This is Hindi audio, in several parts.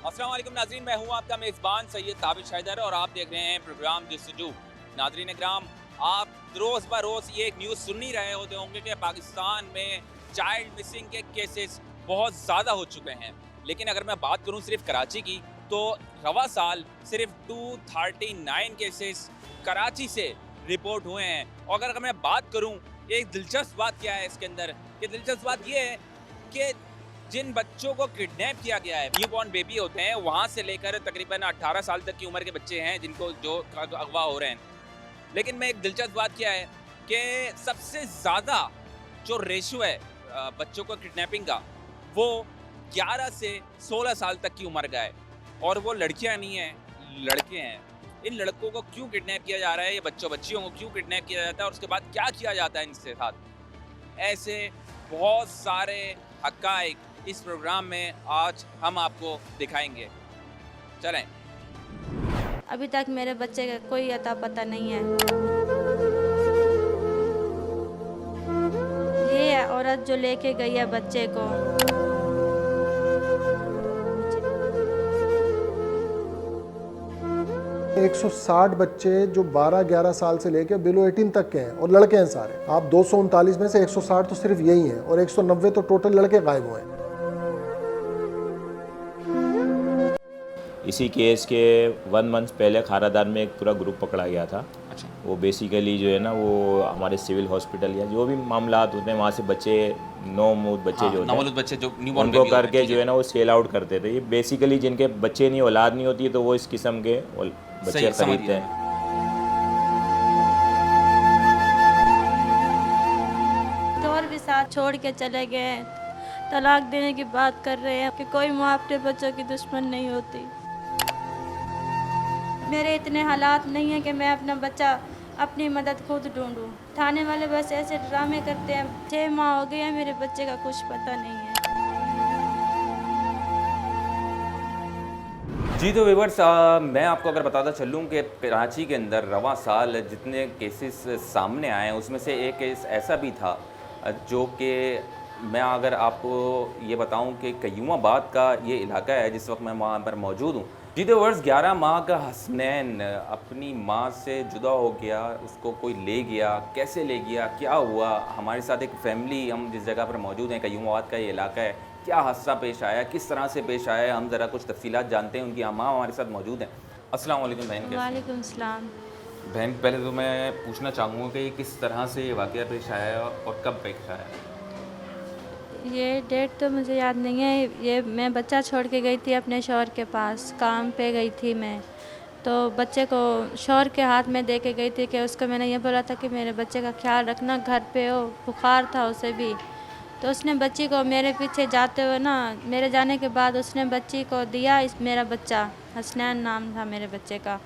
अस्सलाम वालेकुम नाज़रीन, मैं हूं आपका मेज़बान सैयद ताबिश हैदर और आप देख रहे हैं प्रोग्राम जस्तजू। नाज़रीन इकराम, आप रोज़ ब रोज़ ये एक न्यूज़ सुन ही रहे होते होंगे कि पाकिस्तान में चाइल्ड मिसिंग के केसेस बहुत ज़्यादा हो चुके हैं। लेकिन अगर मैं बात करूं सिर्फ कराची की, तो रवा साल सिर्फ 239 केसेस कराची से रिपोर्ट हुए हैं। और अगर मैं बात करूं, एक दिलचस्प बात क्या है इसके अंदर, कि दिलचस्प बात ये है कि जिन बच्चों को किडनैप किया गया है, न्यूबॉर्न बेबी होते हैं, वहाँ से लेकर तकरीबन 18 साल तक की उम्र के बच्चे हैं जिनको जो अगवा हो रहे हैं। लेकिन में एक दिलचस्प बात क्या है कि सबसे ज़्यादा जो रेशो है बच्चों को किडनैपिंग का, वो 11 से 16 साल तक की उम्र का है। और वो लड़कियां नहीं हैं, लड़के हैं। इन लड़कों को क्यों किडनैप किया जा रहा है, ये बच्चियों को क्यों किडनैप किया जाता है और उसके बाद क्या किया जाता है इनके साथ, ऐसे बहुत सारे हक़ाइक़ इस प्रोग्राम में आज हम आपको दिखाएंगे। चलें। अभी तक मेरे बच्चे का कोई अता पता नहीं है। ये है औरत जो लेके गई है बच्चे को। 160 बच्चे जो 12-11 साल से लेकर बिलो 18 तक के हैं और लड़के हैं सारे। आप 239 में से 160 तो सिर्फ यही हैं और 190 तो टोटल लड़के गायब हुए हैं। इसी केस के 1 मंथ पहले खारादार में एक पूरा ग्रुप पकड़ा गया था। अच्छा। वो बेसिकली जो है ना, वो हमारे सिविल हॉस्पिटल या जो भी मामला होते हैं वहाँ से बच्चे, नौमूद बच्चे जो होते हैं, बच्चे जो न्यूबॉर्न उनको बेबी होते हैं, करके जो है ना वो सेल आउट करते थे। ये बेसिकली जिनके बच्चे नहीं, औलाद नहीं होती, तो वो इस किस्म के बच्चे समझ खरीदते गया। हैं। और भी साथ छोड़ के चले गए। तलाक देने की बात कर रहे हैं कि कोई माँ अपने बच्चों की दुश्मन नहीं होती। मेरे इतने हालात नहीं है कि मैं अपना बच्चा अपनी मदद खुद ढूंढूं। थाने वाले बस ऐसे ड्रामे करते हैं। 6 माह हो गए हैं, मेरे बच्चे का कुछ पता नहीं है। जी तो व्यूअर्स, मैं आपको अगर बताता चलूँ कि कराची के अंदर रवा साल जितने केसेस सामने आए हैं, उसमें से एक केस ऐसा भी था जो कि मैं अगर आपको ये बताऊं कि कयूमाबाद का ये इलाका है, जिस वक्त मैं वहाँ पर मौजूद हूँ। जी तो व्यूअर्स, 11 माह का हसनैन अपनी माँ से जुदा हो गया, उसको कोई ले गया, कैसे ले गया, क्या हुआ। हमारे साथ एक फैमिली, हम जिस जगह पर मौजूद हैं, कयूमाबाद का ये इलाका है, क्या हादसा पेश आया, किस तरह से पेश आया, हम ज़रा कुछ तफसीलात जानते हैं। उनकी माँ हमारे साथ मौजूद हैं। अस्सलाम वालेकुम बहन। कैसे हैं? वालेकुम सलाम। बहन, पहले तो मैं पूछना चाहूँगा कि किस तरह से ये वाक़या पेश आया और कब पेश आया? ये डेट तो मुझे याद नहीं है। ये मैं बच्चा छोड़ के गई थी अपने शौहर के पास, काम पे गई थी मैं। तो बच्चे को शौहर के हाथ में दे के गई थी कि उसको मैंने ये बोला था कि मेरे बच्चे का ख्याल रखना, घर पे हो, बुखार था उसे भी। तो उसने बच्ची को मेरे पीछे जाते हुए ना, मेरे जाने के बाद उसने बच्ची को दिया। इस मेरा बच्चा हसनैन नाम था मेरे बच्चे का।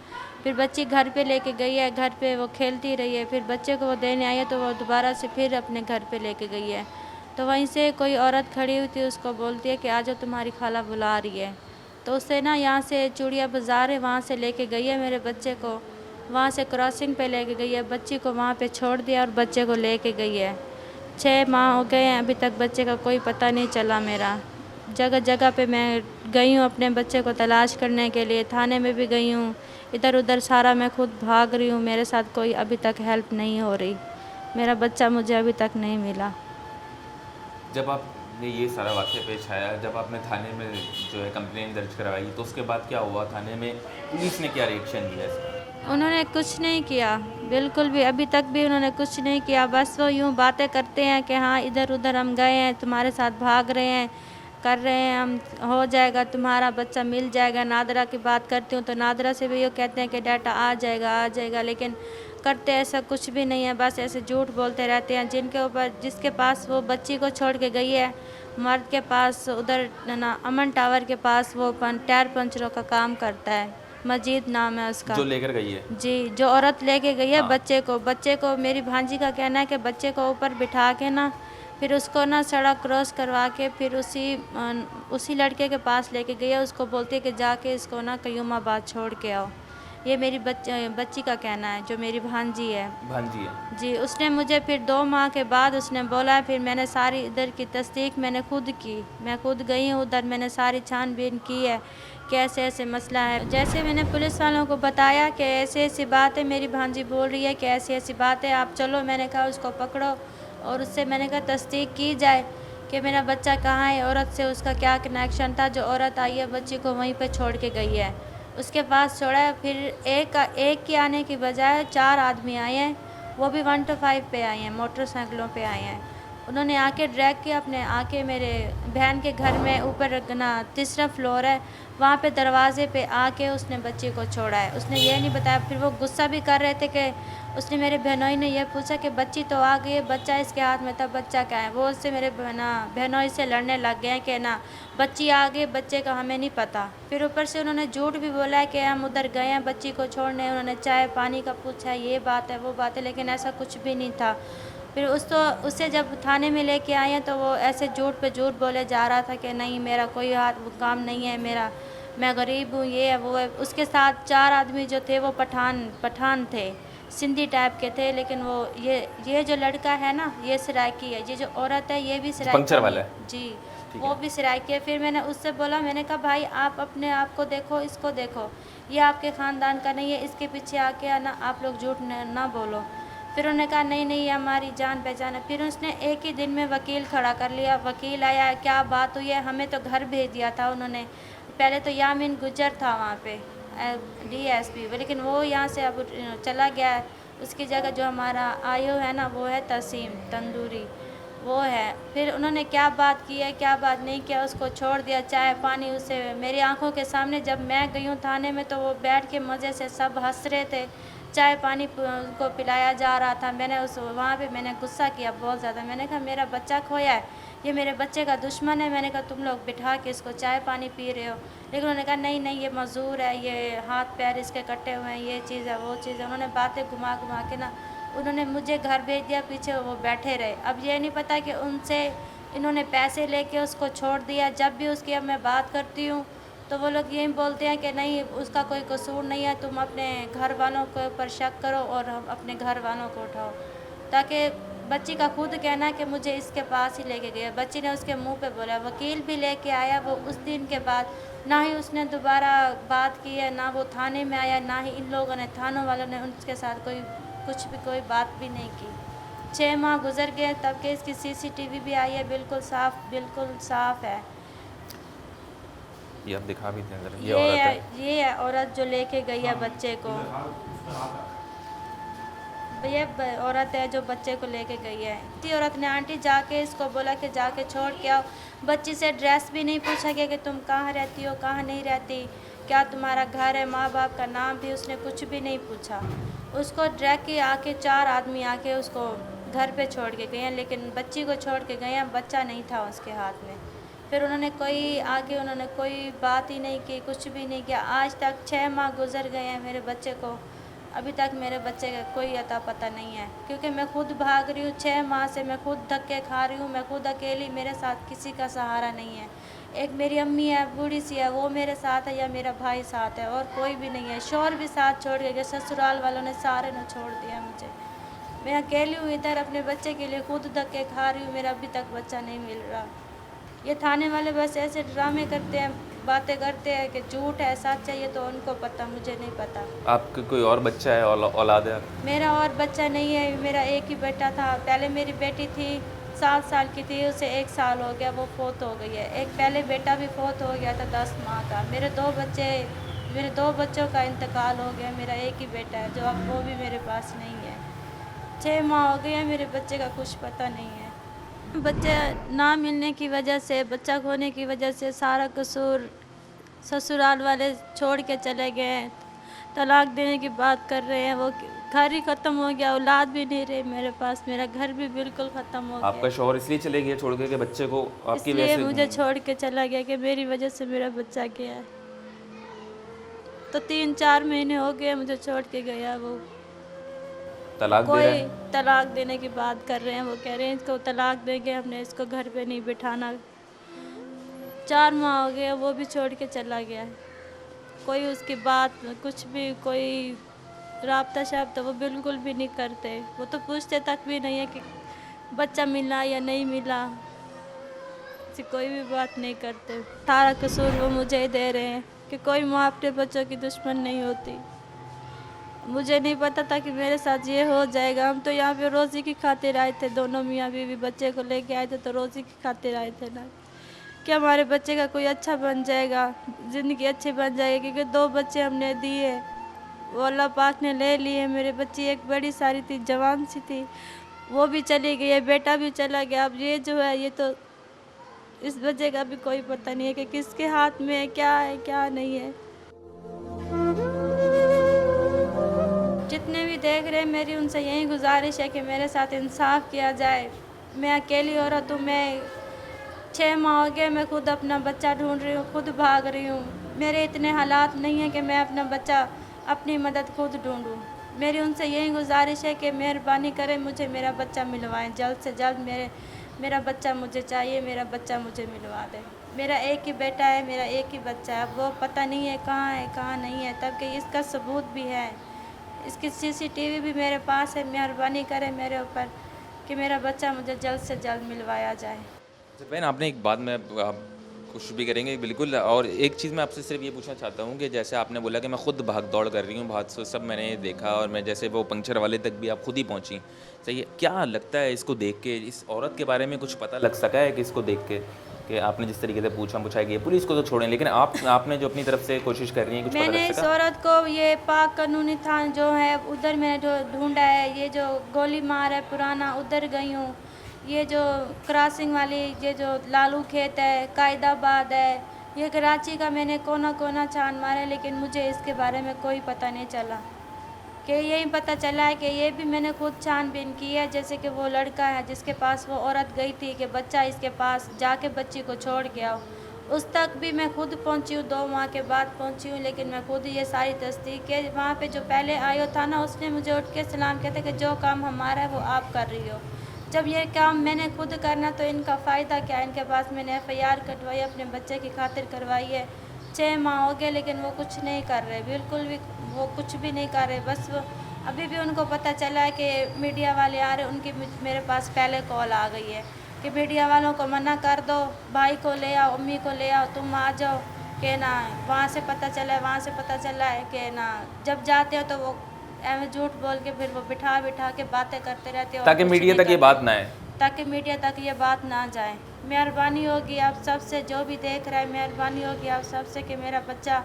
फिर बच्ची घर पे लेके गई है, घर पे वो खेलती रही है। फिर बच्चे को वो देने आई है तो वो दोबारा से फिर अपने घर पे लेके गई है। तो वहीं से कोई औरत खड़ी हुई थी, उसको बोलती है कि आज तुम्हारी खाला बुला रही है। तो उससे ना यहाँ से चूड़िया बाज़ार है, वहाँ से लेके गई है मेरे बच्चे को। वहाँ से क्रॉसिंग पे लेके गई है, बच्ची को वहाँ पे छोड़ दिया और बच्चे को लेके गई है। 6 माह हो गए हैं, अभी तक बच्चे का कोई पता नहीं चला मेरा। जगह जगह पे मैं गई हूँ अपने बच्चे को तलाश करने के लिए, थाने में भी गई हूँ, इधर उधर सारा मैं खुद भाग रही हूँ। मेरे साथ कोई अभी तक हेल्प नहीं हो रही। मेरा बच्चा मुझे अभी तक नहीं मिला। जब आपने ये सारा वाक़या पेश आया, जब आपने थाने में जो है कंप्लेंट दर्ज करवाई, तो उसके बाद क्या हुआ? थाने में पुलिस ने क्या रिएक्शन दिया इसका? उन्होंने कुछ नहीं किया, बिल्कुल भी। अभी तक भी उन्होंने कुछ नहीं किया। बस वो यूँ बातें करते हैं कि हाँ इधर उधर हम गए हैं, तुम्हारे साथ भाग रहे हैं, कर रहे हैं, हम हो जाएगा, तुम्हारा बच्चा मिल जाएगा। नादरा की बात करती हूँ तो नादरा से भी ये कहते हैं कि डाटा आ जाएगा आ जाएगा, लेकिन करते ऐसा कुछ भी नहीं है। बस ऐसे झूठ बोलते रहते हैं। जिनके ऊपर, जिसके पास वो बच्ची को छोड़ के गई है, मर्द के पास, उधर ना अमन टावर के पास, वो टायर पंचरों का काम करता है, मजीद नाम है उसका। जो लेकर गई है? जी, जो औरत लेके गई है हाँ। बच्चे को मेरी भांजी का कहना है कि बच्चे को ऊपर बिठा के ना, फिर उसको ना सड़क क्रॉस करवा के फिर उसी लड़के के पास लेके गई है। उसको बोलती है कि जाके इसको ना कयूमाबाद छोड़ के आओ। ये मेरी बच्ची का कहना है, जो मेरी भांजी है। भांजी है। जी, उसने मुझे फिर 2 माह के बाद उसने बोला, फिर मैंने सारी इधर की तस्दीक मैंने खुद की। मैं खुद गई हूँ उधर, मैंने सारी छानबीन की है कि ऐसे ऐसे मसला है। जैसे मैंने पुलिस वालों को बताया कि ऐसी ऐसी बात है, मेरी भांजी बोल रही है कि ऐसी ऐसी बात है, आप चलो। मैंने कहा उसको पकड़ो और उससे मैंने कहा तस्दीक की जाए कि मेरा बच्चा कहाँ है, औरत से उसका क्या कनेक्शन था। जो औरत आई है बच्ची को वहीं पे छोड़ के गई है, उसके पास छोड़ा है। फिर एक के आने की बजाय 4 आदमी आए हैं, वो भी 1 to 5 पे आए हैं, मोटरसाइकिलों पे आए हैं। उन्होंने आके ड्रैग किया अपने, आके मेरे बहन के घर में ऊपर ना 3रा फ्लोर है, वहाँ पे दरवाजे पे आके उसने बच्ची को छोड़ा है। उसने ये नहीं बताया। फिर वो गुस्सा भी कर रहे थे कि उसने मेरे बहनोई ने यह पूछा कि बच्ची तो आ गई है, बच्चा इसके हाथ में था, बच्चा क्या है। वो उससे मेरे बहनोई से लड़ने लग गए हैं कि ना बच्ची आ गई, बच्चे का हमें नहीं पता। फिर ऊपर से उन्होंने झूठ भी बोला है कि हम उधर गए हैं बच्ची को छोड़ने, उन्होंने चाय पानी का पूछा, ये बात है वो बात है, लेकिन ऐसा कुछ भी नहीं था। फिर उससे जब थाने में लेके आए हैं तो वो ऐसे झूठ पे झूठ बोले जा रहा था कि नहीं मेरा कोई हाथ काम नहीं है, मैं गरीब हूँ, ये है वो है। उसके साथ 4 आदमी जो थे वो पठान थे, सिंधी टाइप के थे। लेकिन वो ये जो लड़का है ना, ये सराइकी है। ये जो औरत है ये भी सराइकी पंक्चर वाला है। जी, वो भी सराइकी है। फिर मैंने उससे बोला, मैंने कहा भाई आप अपने आप को देखो, इसको देखो, ये आपके ख़ानदान का नहीं है, इसके पीछे आके ना आप लोग झूठ ना बोलो। फिर उन्होंने कहा नहीं नहीं ये हमारी जान पहचान है। फिर उसने एक ही दिन में वकील खड़ा कर लिया। वकील आया, क्या बात हुई है, हमें तो घर भेज दिया था उन्होंने। पहले तो यामीन गुजर था वहाँ पे DSP, लेकिन वो यहाँ से अब चला गया है। उसकी जगह जो हमारा आयो है ना, वो है तसीम तंदूरी, वो है। फिर उन्होंने क्या बात की है क्या बात नहीं किया, उसको छोड़ दिया। चाय पानी उसे मेरी आंखों के सामने, जब मैं गई हूँ थाने में तो वो बैठ के मज़े से सब हंस रहे थे, चाय पानी उनको पिलाया जा रहा था। मैंने वहाँ पे मैंने गुस्सा किया बहुत ज़्यादा। मैंने कहा मेरा बच्चा खोया है, ये मेरे बच्चे का दुश्मन है। मैंने कहा तुम लोग बिठा के इसको चाय पानी पी रहे हो। लेकिन उन्होंने कहा नहीं नहीं ये मज़दूर है, ये हाथ पैर इसके कटे हुए हैं, ये चीज़ है वो चीज़ है। उन्होंने बातें घुमा घुमा के ना उन्होंने मुझे घर भेज दिया, पीछे वो बैठे रहे। अब ये नहीं पता कि उनसे इन्होंने पैसे लेके उसको छोड़ दिया। जब भी उसकी अब मैं बात करती हूँ तो वो लोग यही बोलते हैं कि नहीं उसका कोई कसूर नहीं है, तुम अपने घर वालों के ऊपर शक करो और हम अपने घर वालों को उठाओ। ताकि बच्ची का खुद कहना कि मुझे इसके पास ही लेके गया, बच्ची ने उसके मुंह पे बोला। वकील भी लेके आया, वो उस दिन के बाद ना ही उसने दोबारा बात की है, ना वो थाने में आया, ना ही इन लोगों ने थानों वालों ने उनके साथ कोई बात भी नहीं की। 6 माह गुजर गए तब के इसकी CCTV भी आई है, बिल्कुल साफ है। ये आप दिखा भी दें जरा, ये है औरत जो लेके गई है बच्चे को। ये औरत है जो बच्चे को लेके गई है। इसी औरत ने आंटी जाके इसको बोला कि जाके छोड़ के आओ। बच्ची से एड्रेस भी नहीं पूछा गया कि तुम कहाँ रहती हो, कहाँ नहीं रहती, क्या तुम्हारा घर है, माँ बाप का नाम भी उसने कुछ भी नहीं पूछा। उसको ड्रैग के आके 4 आदमी आके उसको घर पे छोड़ के गए हैं, लेकिन बच्ची को छोड़ के गए हैं, बच्चा नहीं था उसके हाथ में। फिर उन्होंने कोई बात ही नहीं की, कुछ भी नहीं किया। आज तक 6 माह गुजर गए हैं मेरे बच्चे को, अभी तक मेरे बच्चे का कोई अता पता नहीं है। क्योंकि मैं खुद भाग रही हूँ 6 माह से, मैं खुद धक्के खा रही हूँ, मैं खुद अकेली, मेरे साथ किसी का सहारा नहीं है। एक मेरी अम्मी है बूढ़ी सी है, वो मेरे साथ है, या मेरा भाई साथ है, और कोई भी नहीं है। शौहर भी साथ छोड़ के गए, ससुराल वालों ने सारे ने छोड़ दिया मुझे। मैं अकेली हूँ इधर, अपने बच्चे के लिए खुद धक्के खा रही हूँ, मेरा अभी तक बच्चा नहीं मिल रहा। ये थाने वाले बस ऐसे ड्रामे करते हैं, बातें करते हैं कि झूठ है सच है, ये तो उनको पता, मुझे नहीं पता। आपके कोई और बच्चा है, औलाद है? मेरा और बच्चा नहीं है, मेरा एक ही बेटा था। पहले मेरी बेटी थी 7 साल की थी, उसे 1 साल हो गया, वो फोत हो गई है। एक पहले बेटा भी फोत हो गया था 10 माह का। मेरे 2 बच्चों का इंतकाल हो गया। मेरा एक ही बेटा है जो अब वो भी मेरे पास नहीं है। 6 माह हो गए हैं, मेरे बच्चे का कुछ पता नहीं है। बच्चे ना मिलने की वजह से, बच्चा खोने की वजह से सारा कसूर ससुराल वाले छोड़ के चले गए। तलाक देने की बात कर रहे हैं, वो घर ही ख़त्म हो गया, औलाद भी नहीं रही मेरे पास, मेरा घर भी बिल्कुल ख़त्म हो गया। आपका शौहर इसलिए चले गए छोड़ के कि बच्चे को आपकी वजह इसलिए से? मुझे छोड़ के चला गया कि मेरी वजह से मेरा बच्चा गया है। तो 3-4 महीने हो गए मुझे छोड़ के गया। वो तलाक दे रहे कोई हैं? तलाक देने की बात कर रहे हैं, वो कह रहे हैं इसको तलाक देंगे, हमने इसको घर पे नहीं बिठाना। 4 माह हो गए, वो भी छोड़ के चला गया है। कोई उसकी बात कुछ भी कोई राब्ता शब्द वो बिल्कुल भी नहीं करते। वो तो पूछते तक भी नहीं है कि बच्चा मिला या नहीं मिला, ऐसी कोई भी बात नहीं करते। सारा कसूर वो मुझे ही दे रहे हैं कि कोई माँ अपने बच्चों की दुश्मन नहीं होती। मुझे नहीं पता था कि मेरे साथ ये हो जाएगा। हम तो यहाँ पे रोज़ी की खातिर आए थे, दोनों मियाँ बीवी बच्चे को लेके आए थे, तो रोज़ी की खातिर आए थे ना कि हमारे बच्चे का कोई अच्छा बन जाएगा, ज़िंदगी अच्छी बन जाएगी। क्योंकि 2 बच्चे हमने दिए, वो अल्लाह पाक ने ले लिए। मेरे बच्ची एक बड़ी सारी थी, जवान सी थी, वो भी चली गई है, बेटा भी चला गया। अब ये जो है ये तो इस बच्चे का भी कोई पता नहीं है कि किसके हाथ में है क्या नहीं है। जितने भी देख रहे हैं, मेरी उनसे यही गुजारिश है कि मेरे साथ इंसाफ किया जाए। मैं अकेली औरत हूँ, मैं 6 माह हो गए, मैं खुद अपना बच्चा ढूंढ रही हूँ, खुद भाग रही हूँ। मेरे इतने हालात नहीं हैं कि मैं अपना बच्चा अपनी मदद खुद ढूंढूँ। मेरी उनसे यही गुजारिश है कि मेहरबानी करें, मुझे मेरा बच्चा मिलवाएं जल्द से जल्द। मेरा बच्चा मुझे चाहिए, मेरा बच्चा मुझे मिलवा दें। मेरा एक ही बेटा है, मेरा एक ही बच्चा है, वो पता नहीं है कहाँ नहीं है, तब कि इसका सबूत भी है, इसकी CCTV भी मेरे पास है। मेहरबानी करें मेरे ऊपर कि मेरा बच्चा मुझे जल्द से जल्द मिलवाया जाए। तो बहन, आपने एक बात में आप कोशिश भी करेंगे बिल्कुल, और एक चीज़ मैं आपसे सिर्फ ये पूछना चाहता हूँ कि जैसे आपने बोला कि मैं खुद भाग दौड़ कर रही हूँ, बहुत सब मैंने देखा, और मैं जैसे वो पंक्चर वाले तक भी आप खुद ही पहुँची, सही है। क्या लगता है इसको देख के, इस औरत के बारे में कुछ पता लग सका है कि इसको देख के, कि आपने जिस तरीके से पूछा है कि पुलिस को तो छोड़ें, लेकिन आपने जो अपनी तरफ से कोशिश कर रही है, कुछ पता मैंने लग इस सका? औरत को ये पाक कानूनी थाना जो है उधर मैंने जो ढूंढा है, ये जो गोली मार है पुराना, उधर गई हूँ। ये जो क्रॉसिंग वाली, ये जो लालू खेत है, कायदाबाद है, ये कराची का मैंने कोना कोना छान मारा है, लेकिन मुझे इसके बारे में कोई पता नहीं चला। कि यही पता चला है कि ये भी मैंने खुद छानबीन की है, जैसे कि वो लड़का है जिसके पास वो औरत गई थी कि बच्चा इसके पास जाके बच्ची को छोड़ के आओ, उस तक भी मैं खुद पहुंची हूँ, 2 माह के बाद पहुंची हूँ। लेकिन मैं खुद ये सारी तस्दीक के वहाँ पे जो पहले आयो था ना, उसने मुझे उठ के सलाम कहते कि जो काम हमारा है वो आप कर रही हो। जब ये काम मैंने खुद करना तो इनका फ़ायदा क्या? इनके पास मैंने FIR कटवाई, अपने बच्चे की खातिर करवाई है, 6 माह हो गए, लेकिन वो कुछ नहीं कर रहे, बिल्कुल भी वो कुछ भी नहीं कर रहे। बस वो अभी भी उनको पता चला है कि मीडिया वाले आ रहे, उनकी मेरे पास पहले कॉल आ गई है कि मीडिया वालों को मना कर दो, भाई को ले आओ, अम्मी को ले आओ, तुम आ जाओ। कि ना वहाँ से पता चला है कि ना जब जाते हो तो वो ऐਵੇਂ झूठ बोल के फिर वो बिठा के बातें करते रहते हो, ताकि मीडिया तक ये बात ना आए, ताकि मीडिया तक ये बात ना जाए। मेहरबानी होगी आप सबसे, जो भी देख रहा है, मेहरबानी होगी आप सबसे कि मेरा बच्चा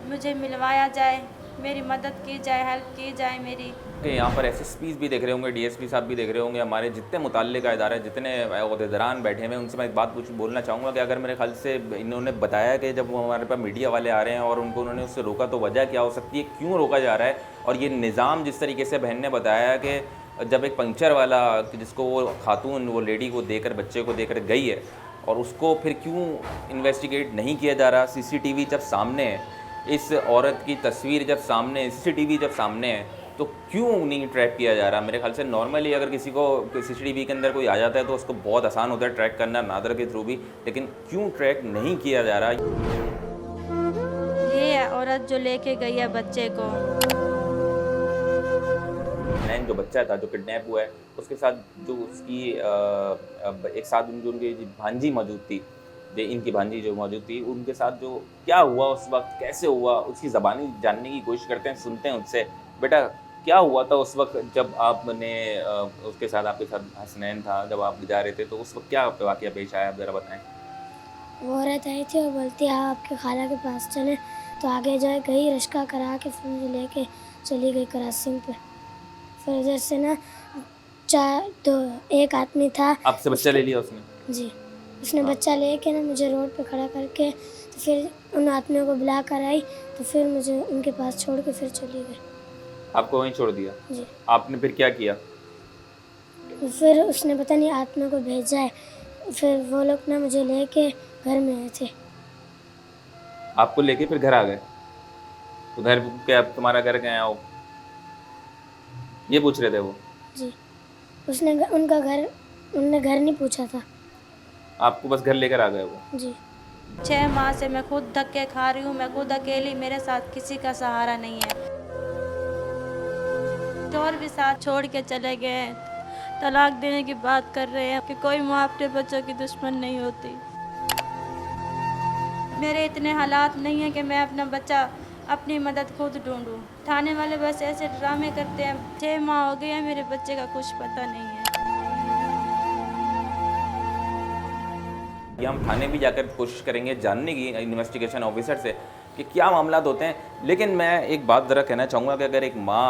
मुझे मिलवाया जाए, मेरी मदद की जाए, हेल्प की जाए मेरी। कि यहाँ पर SSPs भी देख रहे होंगे, DSP साहब भी देख रहे होंगे, हमारे जितने मुताल्लिका इदारे, जितने ओहदेदारान बैठे हुए हैं, उनसे मैं एक बात बोलना चाहूँगा कि अगर मेरे ख्याल से इन्होंने बताया कि जब वो हमारे पास मीडिया वाले आ रहे हैं और उनको उन्होंने उससे रोका, तो वजह क्या हो सकती है, क्यों रोका जा रहा है? और ये निज़ाम जिस तरीके से बहन ने बताया कि जब एक पंक्चर वाला, जिसको वो खातून, वो लेडी को देकर, बच्चे को देकर गई है, और उसको फिर क्यों इन्वेस्टिगेट नहीं किया जा रहा? CCTV जब सामने है, इस औरत की तस्वीर जब सामने, CCTV जब सामने है, तो क्यों नहीं ट्रैक किया जा रहा? मेरे ख्याल से नॉर्मली अगर किसी को CCTV के अंदर कोई आ जाता है तो उसको बहुत आसान होता है ट्रैक करना, नादर के थ्रू भी, लेकिन क्यों ट्रैक नहीं किया जा रहा? ये औरत जो लेके गई है बच्चे को, नैन जो बच्चा था जो किडनैप हुआ है, उसके साथ जो उसकी एक साथ जो उनकी भांजी मौजूद थी, जो इनकी भांजी जो मौजूद थी, उनके साथ जो क्या हुआ उस वक्त, कैसे हुआ, उसकी ज़बानी जानने की कोशिश करते हैं, सुनते हैं उससे। बेटा क्या हुआ था उस वक्त जब आपने उसके साथ, आपके साथ हसनैन था, जब आप जा रहे थे, तो उस वक्त क्या वाक़या पेश आया, आप ज़रा बताएं। वो औरत आई थी और बोलती है आपके खाला के पास चले, तो आगे जाए गई, रिश्का करा के फिर मुझे लेके चली गई क्रॉसिंग पे। फिर उधर से ना एक आदमी था, आपसे बच्चा ले लिया उसने? जी, उसने बच्चा लेके ना मुझे रोड पे खड़ा करके, तो फिर उन आदमियों को बुला कर आई, तो फिर मुझे उनके पास छोड़ के फिर चली गई। आपको वहीं छोड़ दिया? जी। आपने फिर क्या किया? फिर उसने पता नहीं आत्मा को भेजा है, फिर वो लोग ना मुझे लेके घर में आए थे। आपको लेके फिर घर आ गए? तो घर क्या, तुम्हारा घर कहाँ आओ, ये पूछ रहे थे वो? जी, उनका घर, उनने घर नहीं पूछा था। आपको बस घर लेकर आ गए वो? जी। 6 माह से मैं खुद धक्के खा रही हूँ, मैं खुद अकेली, मेरे साथ किसी का सहारा नहीं है। और भी साथ छोड़ के चले गए, तलाक देने की बात कर रहे हैं कि कोई माँ अपने बच्चों की दुश्मन नहीं होती। मेरे इतने हालात नहीं है कि मैं अपना बच्चा अपनी मदद खुद ढूंढूं। थाने वाले बस ऐसे ड्रामे करते हैं। 6 माह हो गए हैं, मेरे बच्चे का कुछ पता नहीं है। ये हम थाने भी जाकर कोशिश करेंगे जानने की इन्वेस्टिगेशन ऑफिसर से कि क्या मामला होते हैं। लेकिन मैं एक बात ज़रा कहना चाहूँगा कि अगर एक माँ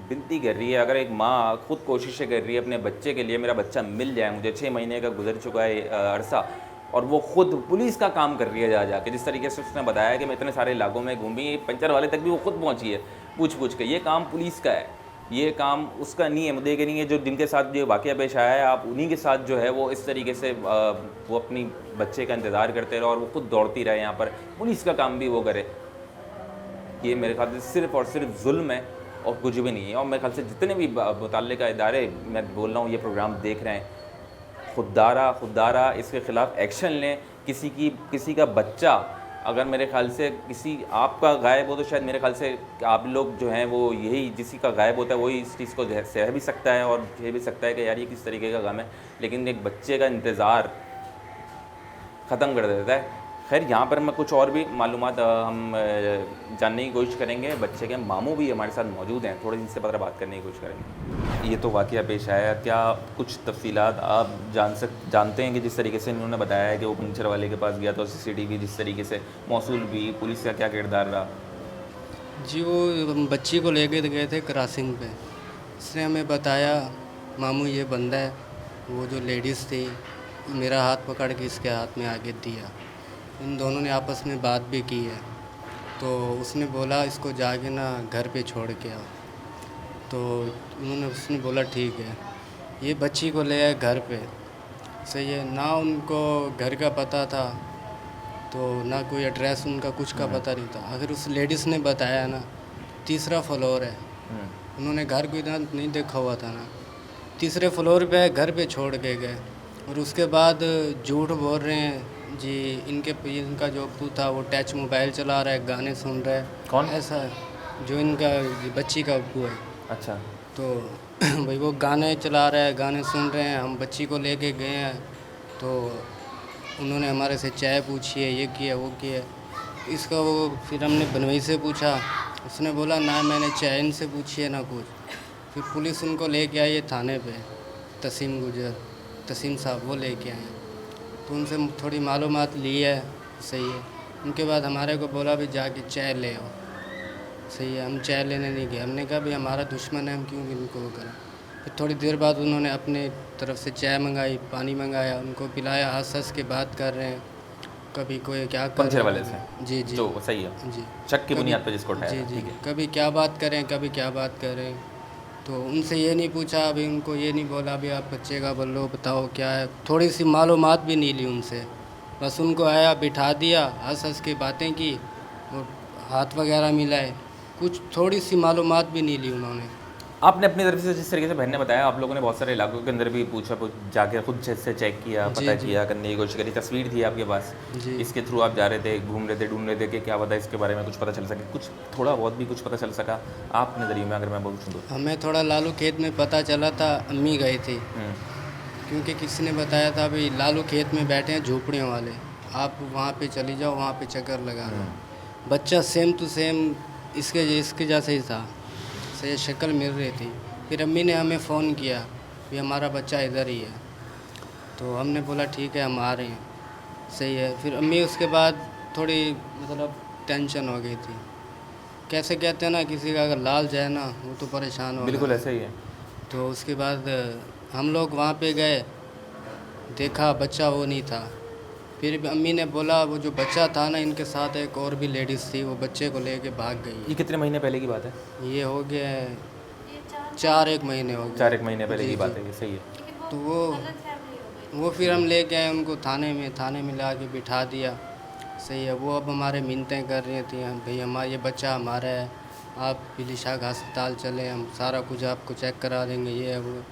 विनती कर रही है, अगर एक माँ खुद कोशिशें कर रही है अपने बच्चे के लिए, मेरा बच्चा मिल जाए, मुझे 6 महीने का गुजर चुका है अरसा, और वो खुद पुलिस का काम कर रही है जाके, जिस तरीके से उसने बताया कि मैं इतने सारे इलाकों में घूमी, पंचर वाले तक भी वो खुद पहुँची है पूछ के। ये काम पुलिस का है, ये काम उसका नहीं है, मुद्दे के नहीं है। जो जिनके साथ जो वाक़या पेश आया है, आप उन्हीं के साथ जो है वो इस तरीके से वो अपनी बच्चे का इंतज़ार करते रहे और वो खुद दौड़ती रहे यहाँ पर, पुलिस का काम भी वो करे। ये मेरे ख्याल से सिर्फ़ और सिर्फ जुल्म है और कुछ भी नहीं है। और मेरे ख्याल से जितने भी मुतल्लिका इदारे, मैं बोल रहा हूँ, ये प्रोग्राम देख रहे हैं, खुदारा इसके ख़िलाफ़ एक्शन लें। किसी का बच्चा अगर मेरे ख्याल से किसी आपका गायब हो तो शायद मेरे ख्याल से आप लोग जो हैं वो यही, जिसी का गायब होता है वही इस चीज़ को सह भी सकता है और कह भी सकता है कि यार ये किस तरीके का गम है। लेकिन एक बच्चे का इंतज़ार ख़त्म कर देता है। खैर, यहाँ पर मैं कुछ और भी मालूमात हम जानने की कोशिश करेंगे। बच्चे के मामू भी हमारे साथ मौजूद हैं, थोड़ी इनसे पता बात करने की कोशिश करेंगे। ये तो वाक़या पेश आया, क्या कुछ तफसीलात आप जानते हैं कि जिस तरीके से इन्होंने बताया है कि वो पंचर वाले के पास गया था, CCTV जिस तरीके से मौसूल भी, पुलिस का क्या किरदार रहा? जी, वो बच्ची को लेके गए थे क्रॉसिंग पे। उसने हमें बताया, मामू ये बंदा है। वो जो लेडीज़ थी, मेरा हाथ पकड़ के इसके हाथ में आगे दिया। इन दोनों ने आपस में बात भी की है। तो उसने बोला इसको जाके ना घर पे छोड़ के आओ। तो उसने बोला ठीक है। ये बच्ची को ले आए घर पे, सही है ना। उनको घर का पता था तो ना कोई एड्रेस उनका कुछ का पता नहीं था। अगर उस लेडीज़ ने बताया ना, 3रा फ्लोर है, उन्होंने घर को इतना नहीं देखा हुआ था ना, 3रे फ्लोर पे घर पे छोड़ के गए। और उसके बाद झूठ बोल रहे हैं जी, इनका जो अब्बू था वो टच मोबाइल चला रहा है, गाने सुन रहा है। कौन? ऐसा जो इनका बच्ची का अब्बू है। अच्छा। तो भाई वो गाने चला रहा है, गाने सुन रहे हैं। हम बच्ची को लेके गए हैं तो उन्होंने हमारे से चाय पूछी है, ये किया वो किया। इसका वो फिर हमने बनवई से पूछा, उसने बोला ना मैंने चाय इनसे पूछी है ना कुछ। फिर पुलिस उनको लेके आई है थाने पे, तसीम साहब वो लेके आए। तो उनसे थोड़ी मालूमात ली है, सही है। उनके बाद हमारे को बोला भी जाके चाय ले आओ, सही है। हम चाय लेने नहीं गए, हमने कहा भी हमारा दुश्मन है, हम क्यों इनको करें। फिर थोड़ी देर बाद उन्होंने अपने तरफ से चाय मंगाई, पानी मंगाया, उनको पिलाया, हंस के बात कर रहे हैं। कभी कोई क्या कर पंचर वाले से? जी जी, जो सही है, जी, शक की बुनियाद पर जिसको उठाया। जी जी, ठीक है। कभी क्या बात करें, कभी क्या बात करें। तो उनसे ये नहीं पूछा, अभी उनको ये नहीं बोला अभी आप बच्चे का बोलो बताओ क्या है। थोड़ी सी मालूमात भी नहीं ली उनसे, बस उनको आया, बिठा दिया, हंस के बातें की और हाथ वगैरह मिलाए। कुछ थोड़ी सी मालूमात भी नहीं ली उन्होंने। आपने अपनी तरफ से जिस तरीके से बहन ने बताया, आप लोगों ने बहुत सारे इलाकों के अंदर भी पूछा, जाके खुद से चेक किया, पता किया, करने की कोशिश करी, तस्वीर थी आपके पास, इसके थ्रू आप जा रहे थे, घूम रहे थे, ढूंढ रहे थे कि क्या पता इसके बारे में कुछ पता चल सके, कुछ थोड़ा बहुत भी कुछ पता चल सका आप नज़रिए में? अगर मैं बोलूँ तो हमें थोड़ा लालू खेत में पता चला था, अम्मी गई थी, क्योंकि किसी ने बताया था भाई लालू खेत में बैठे हैं झोपड़ियों वाले, आप वहाँ पे चली जाओ, वहाँ पे चक्कर लगाना। बच्चा सेम टू सेम इसके जैसे ही था, सही शक्ल मिल रही थी। फिर अम्मी ने हमें फ़ोन किया कि हमारा बच्चा इधर ही है। तो हमने बोला ठीक है हम आ रहे हैं, सही है। फिर अम्मी उसके बाद थोड़ी मतलब टेंशन हो गई थी। कैसे कहते हैं ना, किसी का अगर लाल जाए ना वो तो परेशान हो। बिल्कुल ऐसा ही है। तो उसके बाद हम लोग वहाँ पे गए, देखा बच्चा वो नहीं था। फिर अम्मी ने बोला वो जो बच्चा था ना, इनके साथ एक और भी लेडीज़ थी, वो बच्चे को लेके भाग गई। ये कितने महीने पहले की बात है? ये हो गया 4-1 महीने हो गए। 4-1 महीने पहले की बात है ये, सही है। तो वो फिर हम लेके आए उनको थाने में ला के बिठा दिया, सही है। वो अब हमारे मिन्नतें कर रही थी, भाई हमारा ये बच्चा हमारा है, आप बिलिशाख अस्पताल चले, हम सारा कुछ आपको चेक करा देंगे, ये है वो।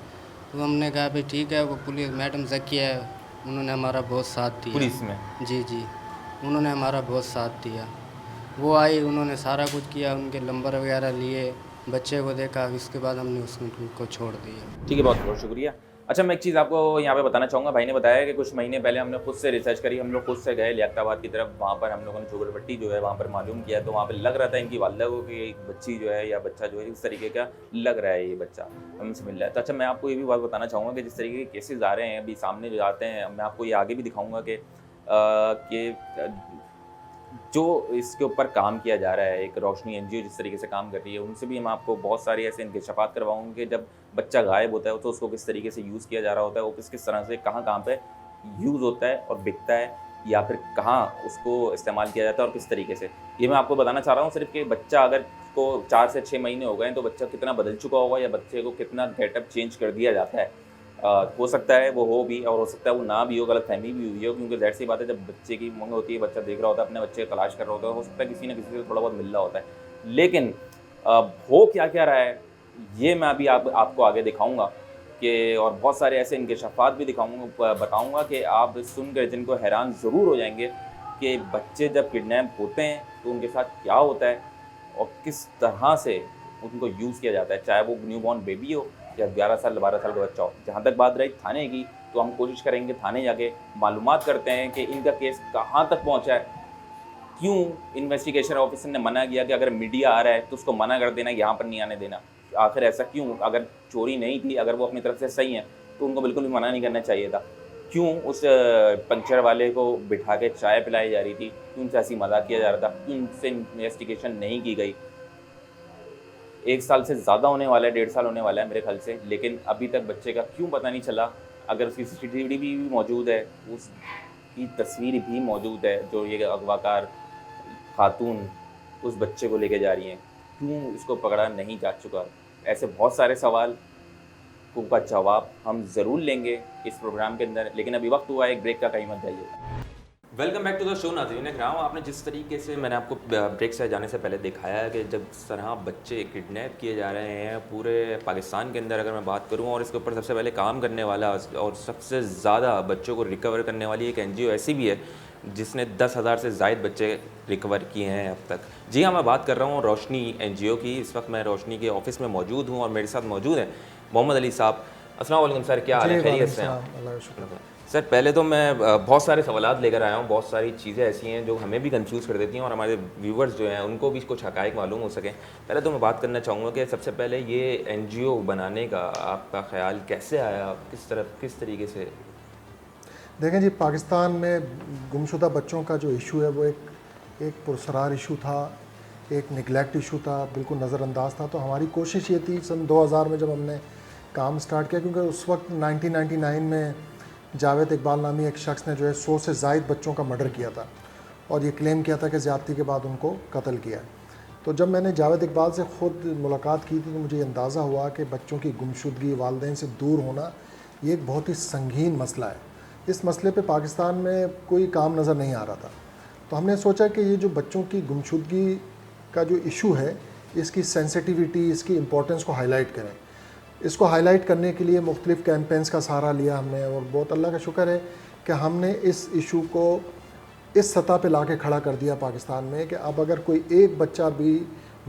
तो हमने कहा भाई ठीक है। वो पुलिस मैडम ज़किया है, उन्होंने हमारा बहुत साथ दिया पुलिस में? जी जी। उन्होंने हमारा बहुत साथ दिया। वो आई, उन्होंने सारा कुछ किया, उनके नंबर वगैरह लिए, बच्चे को देखा, इसके बाद हमने उसको छोड़ दिया। ठीक है, बहुत बहुत शुक्रिया। अच्छा, मैं एक चीज़ आपको यहाँ पे बताना चाहूँगा। भाई ने बताया कि कुछ महीने पहले हमने खुद से रिसर्च करी, हम लोग खुद से गए लियाकताबाद की तरफ, वहाँ पर हम लोगों ने झोपड़पट्टी जो है वहाँ पर मालूम किया, तो वहाँ पर लग रहा था इनकी वालिदा को कि एक बच्ची जो है या बच्चा जो है इस तरीके का लग रहा है, ये बच्चा हमसे मिल रहा है। तो अच्छा, मैं आपको ये भी बात बताना चाहूँगा कि जिस तरीके के केसेस आ रहे हैं अभी सामने जो आते हैं, मैं आपको ये आगे भी दिखाऊँगा कि जो इसके ऊपर काम किया जा रहा है, एक रोशनी एनजीओ जिस तरीके से काम कर रही है, उनसे भी मैं आपको बहुत सारी ऐसे इंकशाफात करवाऊँगा कि जब बच्चा गायब होता है तो उसको किस तरीके से यूज़ किया जा रहा होता है, वो किस किस तरह से कहाँ पे यूज़ होता है और बिकता है, या फिर कहाँ उसको इस्तेमाल किया जाता है और किस तरीके से। ये मैं आपको बताना चाह रहा हूँ सिर्फ कि बच्चा अगर को 4 से 6 महीने हो गए तो बच्चा कितना बदल चुका होगा, या बच्चे को कितना गेटअप चेंज कर दिया जाता है। हो सकता है वो हो भी, और हो सकता है वो ना भी हो, गलतफहमी भी हुई हो, क्योंकि ज़ाहिर सी बात है जब बच्चे की उमंग होती है, बच्चा देख रहा होता है, अपने बच्चे को तलाश कर रहा होता है, हो सकता है किसी न किसी से थोड़ा बहुत मिल रहा होता है। लेकिन हो क्या क्या रहा है ये मैं अभी आपको आगे दिखाऊंगा कि, और बहुत सारे ऐसे इंकशाफात भी दिखाऊंगा, बताऊंगा कि आप सुनकर जिनको हैरान ज़रूर हो जाएंगे कि बच्चे जब किडनैप होते हैं तो उनके साथ क्या होता है और किस तरह से उनको यूज़ किया जाता है, चाहे वो न्यूबॉर्न बेबी हो या 11 साल 12 साल का बच्चा हो। जहाँ तक बात रही थाने की, तो हम कोशिश करेंगे थाने जाके मालूमात करते हैं कि इनका केस कहाँ तक पहुँचा है, क्यों इन्वेस्टिगेशन ऑफिसर ने मना किया कि अगर मीडिया आ रहा है तो उसको मना कर देना, यहाँ पर नहीं आने देना। आखिर ऐसा क्यों? अगर चोरी नहीं थी, अगर वो अपनी तरफ से सही है तो उनको बिल्कुल भी मना नहीं करना चाहिए था। क्यों उस पंक्चर वाले को बिठा के चाय पिलाई जा रही थी, क्यों उनसे हंसी मजाक किया जा रहा था, क्यों उनसे इन्वेस्टिगेशन नहीं की गई। 1 साल से ज़्यादा होने वाला है, 1.5 साल होने वाला है मेरे ख्याल से, लेकिन अभी तक बच्चे का क्यों पता नहीं चला। अगर उसकी CCTV भी मौजूद है, उसकी तस्वीर भी मौजूद है, जो ये अगवाकार खातून उस बच्चे को लेके जा रही हैं, क्यों इसको पकड़ा नहीं जा चुका। ऐसे बहुत सारे सवाल का जवाब हम ज़रूर लेंगे इस प्रोग्राम के अंदर, लेकिन अभी वक्त हुआ है एक ब्रेक का, कहीं मत जाइए। Welcome back to the show नाज़रीन कराम। आपने जिस तरीके से मैंने आपको ब्रेक से जाने से पहले दिखाया है कि जब इस तरह बच्चे किडनैप किए जा रहे हैं पूरे पाकिस्तान के अंदर, अगर मैं बात करूं, और इसके ऊपर सबसे पहले काम करने वाला और सबसे ज़्यादा बच्चों को रिकवर करने वाली एक NGO ऐसी भी है जिसने 10,000 से ज़ायद बच्चे रिकवर किए हैं अब तक। जी हाँ, मैं बात कर रहा हूँ रोशनी NGO की। इस वक्त मैं रोशनी के ऑफिस में मौजूद हूँ और मेरे साथ मौजूद हैं मोहम्मद अली साहब। अस्सलाम वालेकुम सर, क्या हाल है? खैरियत से हैं? सर, पहले तो मैं बहुत सारे सवालात लेकर आया हूँ, बहुत सारी चीज़ें ऐसी हैं जो हमें भी कंफ्यूज कर देती हैं और हमारे व्यूवर्स जो हैं उनको भी कुछ हक़ाइक़ मालूम हो सकें। पहले तो मैं बात करना चाहूँगा कि सबसे पहले ये NGO बनाने का आपका ख़्याल कैसे आया, किस तरीके से? देखें जी, पाकिस्तान में गुमशुदा बच्चों का जो इशू है वो एक पुरसरार इशू था, एक निगलेक्ट इशू था, बिल्कुल नज़रअंदाज था। तो हमारी कोशिश ये थी सन 2000 में जब हमने काम स्टार्ट किया, क्योंकि उस वक्त 1999 में जावेद इकबाल नामी एक शख्स ने जो है 100 से ज़ायद बच्चों का मर्डर किया था और ये क्लेम किया था कि ज़्यादती के बाद उनको कत्ल किया। तो जब मैंने जावेद इकबाल से ख़ुद मुलाकात की थी तो मुझे अंदाज़ा हुआ कि बच्चों की गुमशुदगी, वालिदैन से दूर होना, ये एक बहुत ही संगीन मसला है। इस मसले पे पाकिस्तान में कोई काम नज़र नहीं आ रहा था। तो हमने सोचा कि ये जो बच्चों की गुमशुदगी का जो इशू है, इसकी सेंसिटिविटी, इसकी इम्पोर्टेंस को हाईलाइट करें। इसको हाईलाइट करने के लिए मुख्तलिफ़ कैंपेन्स का सहारा लिया हमने, और बहुत अल्लाह का शुक्र है कि हमने इस इशू को इस सतह पे ला के खड़ा कर दिया पाकिस्तान में कि अब अगर कोई एक बच्चा भी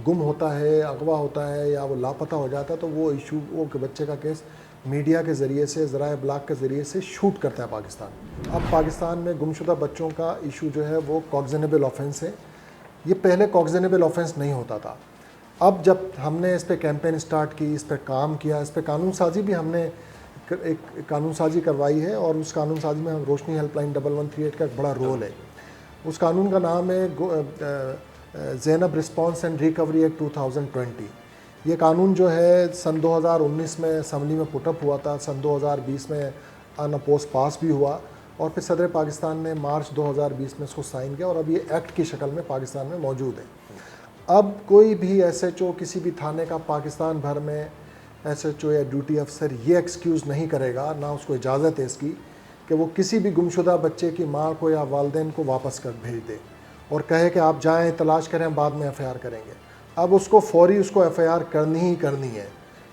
गुम होता है, अगवा होता है या वो लापता हो जाता है तो वो इशू, वो बच्चे का केस मीडिया के ज़रिए से, ज़राए ब्लाग के ज़रिए से शूट करता है पाकिस्तान। अब पाकिस्तान में गुमशुदा बच्चों का इशू जो है वो कॉग्निजेबल ऑफेंस है। ये पहले कॉग्निजेबल ऑफेंस नहीं होता था। अब जब हमने इस पर कैंपेन स्टार्ट की, इस पर काम किया, इस पर कानून साजी भी हमने एक कानून साजी करवाई है, और उस कानून साजी में रोशनी हेल्पलाइन 1138 का एक बड़ा रोल है। उस कानून का नाम है Zainab response and recovery act 2020। ये कानून जो है सन 2019 में असम्बली में पुटअप हुआ था, सन 2020 में अनअपोज पास भी हुआ, और फिर सदर पाकिस्तान ने मार्च 2020 में इसको साइन किया, और अब ये एक्ट की शक्ल में पाकिस्तान में मौजूद है। अब कोई भी SHO किसी भी थाने का पाकिस्तान भर में SHO या ड्यूटी अफसर ये एक्सक्यूज़ नहीं करेगा, ना उसको इजाज़त है इसकी, कि वो किसी भी गुमशुदा बच्चे की माँ को या वालिदैन को वापस कर भेज दे और कहे कि आप जाएं, तलाश करें, बाद में FIR करेंगे। अब उसको फौरी उसको FIR करनी ही करनी है,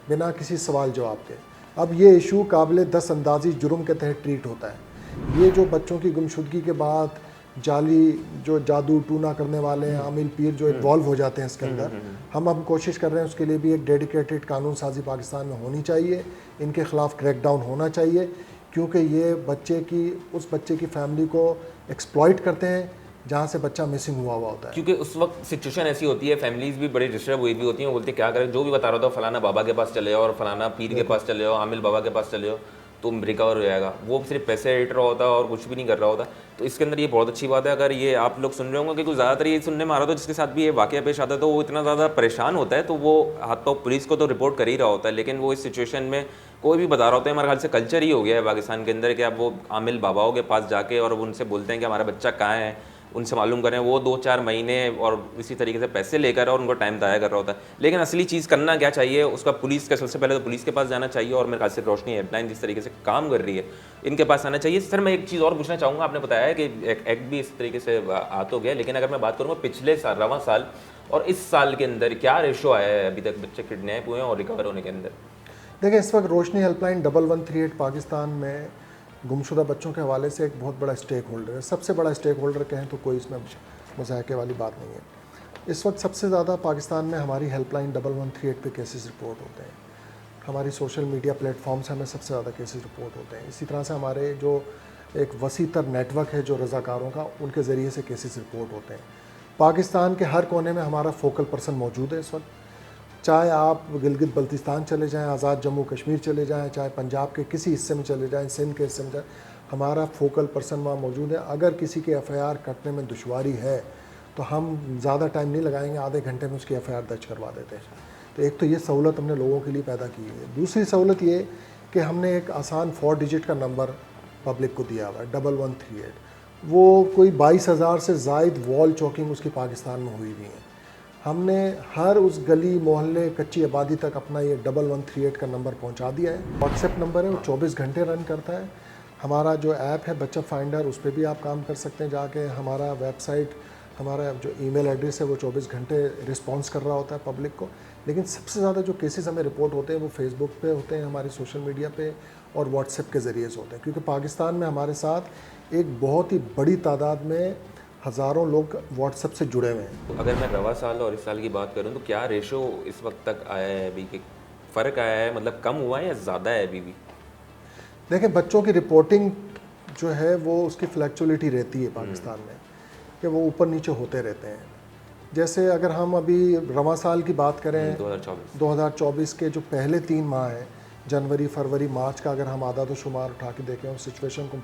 बिना किसी सवाल जवाब के। अब ये इशू काबिल दस्तअंदाज़ी जुर्म के तहत ट्रीट होता है। ये जो बच्चों की गुमशुदगी के बाद जाली जो जादू टूना करने वाले हैं, आमिल पीर जो इन्वॉल्व हो जाते हैं इसके अंदर, हम कोशिश कर रहे हैं उसके लिए भी एक डेडिकेटेड कानून साजी पाकिस्तान में होनी चाहिए, इनके ख़िलाफ़ क्रैकडाउन होना चाहिए, क्योंकि ये उस बच्चे की फैमिली को एक्सप्लॉइट करते हैं जहाँ से बच्चा मिसिंग हुआ होता है। क्योंकि उस वक्त सिचुएशन ऐसी होती है, फैमिलीज भी बड़ी डिस्टर्ब हुई भी होती हैं, वो बोलते क्या करें, जो भी बता रहा था फलाना बाबा के पास चले जाओ और फलाना पीर के पास चले जाओ, आमिल बाबा के पास चले जाओ, तुम रिकवर हो जाएगा। वो सिर्फ पैसे रेट रहा होता और कुछ भी नहीं कर रहा होता। तो इसके अंदर ये बहुत अच्छी बात है, अगर ये आप लोग सुन रहे होंगे, क्योंकि ज़्यादातर ये सुनने में आ रहा था जिसके साथ भी ये वाक़या पेश आता है तो वो इतना ज़्यादा परेशान होता है तो वो हाथ पाँव पुलिस को तो रिपोर्ट कर ही रहा होता है, लेकिन वो इस सिचुएशन में कोई भी बता रहा होता है। हमारे ख्याल से कल्चर ही हो गया है पाकिस्तान के अंदर कि आप वो आमिल बाबाओं के पास जाके और उनसे बोलते हैं कि हमारा बच्चा कहाँ है, उनसे मालूम करें, वो 2-4 महीने और इसी तरीके से पैसे लेकर और उनको टाइम ज़ाया कर रहा होता है। लेकिन असली चीज़ करना क्या चाहिए उसका, पुलिस का सबसे पहले तो पुलिस के पास जाना चाहिए और मेरे ख्याल से रोशनी हेल्पलाइन जिस तरीके से काम कर रही है इनके पास आना चाहिए। सर मैं एक चीज़ और पूछना चाहूँगा, आपने बताया कि एक्ट भी इस तरीके से आ तो गया, लेकिन अगर मैं बात करूँगा पिछले साल, रवां साल और इस साल के अंदर क्या रेशो आया है अभी तक बच्चे किडनैप हुए हैं और रिकवर होने के अंदर? देखिए, इस वक्त रोशनी हेल्पलाइन 1138 पाकिस्तान में गुमशुदा बच्चों के हवाले से एक बहुत बड़ा स्टेक होल्डर है। सबसे बड़ा स्टेक होल्डर कहें तो कोई इसमें मुज़ाहके वाली बात नहीं है। इस वक्त सबसे ज़्यादा पाकिस्तान में हमारी हेल्पलाइन 1138 पे केसेस रिपोर्ट होते हैं। हमारी सोशल मीडिया प्लेटफॉर्म से हमें सबसे ज़्यादा केसेस रिपोर्ट होते हैं। इसी तरह से हमारे जो एक वसीतर नेटवर्क है जो रज़ाकारों का, उनके ज़रिए से केसेस रिपोर्ट होते हैं। पाकिस्तान के हर कोने में हमारा फोकल पर्सन मौजूद है इस वक्त। चाहे आप गिलगित बल्तिस्तान चले जाएं, आज़ाद जम्मू कश्मीर चले जाएं, चाहे पंजाब के किसी हिस्से में चले जाएं, सिंध के हिस्से में जाएं, हमारा फोकल पर्सन वहाँ मौजूद है। अगर किसी के FIR कटने में दुश्वारी है तो हम ज़्यादा टाइम नहीं लगाएंगे, आधे घंटे में उसकी FIR दर्ज करवा देते हैं। तो एक तो ये सहूलत हमने लोगों के लिए पैदा की है। दूसरी सहूलत ये कि हमने एक आसान 4 डिजिट का नंबर पब्लिक को दिया हुआ है, 1138। वो कोई 22,000 से ज़ायद वॉल चौकिंग उसकी पाकिस्तान में हुई हुई है। हमने हर उस गली मोहल्ले कच्ची आबादी तक अपना ये 1138 का नंबर पहुंचा दिया है। व्हाट्सएप नंबर है, वो 24 घंटे रन करता है। हमारा जो ऐप है बच्चा फाइंडर, उस पर भी आप काम कर सकते हैं जाके। हमारा वेबसाइट, हमारा जो ईमेल एड्रेस है वो 24 घंटे रिस्पॉन्स कर रहा होता है पब्लिक को। लेकिन सबसे ज़्यादा जो केसेस हमें रिपोर्ट होते हैं वो फेसबुक पे होते हैं, हमारी सोशल मीडिया पे और व्हाट्सएप के ज़रिए से होते हैं, क्योंकि पाकिस्तान में हमारे साथ एक बहुत ही बड़ी तादाद में हज़ारों लोग व्हाट्सएप से जुड़े हुए हैं। तो अगर मैं रवा साल और इस साल की बात करूं तो क्या रेशो इस वक्त तक आया है अभी कि फ़र्क आया है, मतलब कम हुआ है या ज़्यादा है अभी भी? देखें, बच्चों की रिपोर्टिंग जो है वो उसकी फ्लैक्चुअलिटी रहती है पाकिस्तान में, कि वो ऊपर नीचे होते रहते हैं। जैसे अगर हम अभी रवा साल की बात करें, 2024 के जो पहले 3 माह हैं, जनवरी, फरवरी, मार्च का अगर हम आदाद शुमार उठा के देखें और सिचुएशन को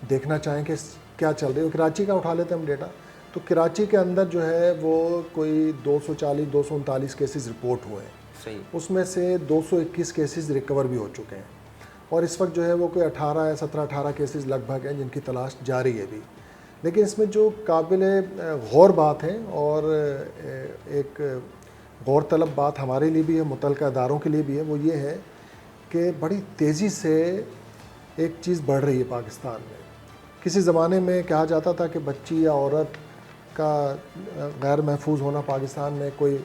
देखना चाहें कि क्या चल रही है, कराची का उठा लेते हैं हम डेटा, तो कराची के अंदर जो है वो कोई 240-239 केसेस रिपोर्ट हुए हैं। सही। उसमें से 221 केसेस रिकवर भी हो चुके हैं और इस वक्त जो है वो कोई 18 या 17-18 केसेस लगभग हैं जिनकी तलाश जारी है भी। लेकिन इसमें जो काबिल गौर बात है और एक गौर तलब बात हमारे लिए भी है, मुतल्लिका इदारों के लिए भी है, वो ये है कि बड़ी तेज़ी से एक चीज़ बढ़ रही है पाकिस्तान में। किसी ज़माने में कहा जाता था कि बच्ची या औरत का गैर महफूज होना पाकिस्तान में कोई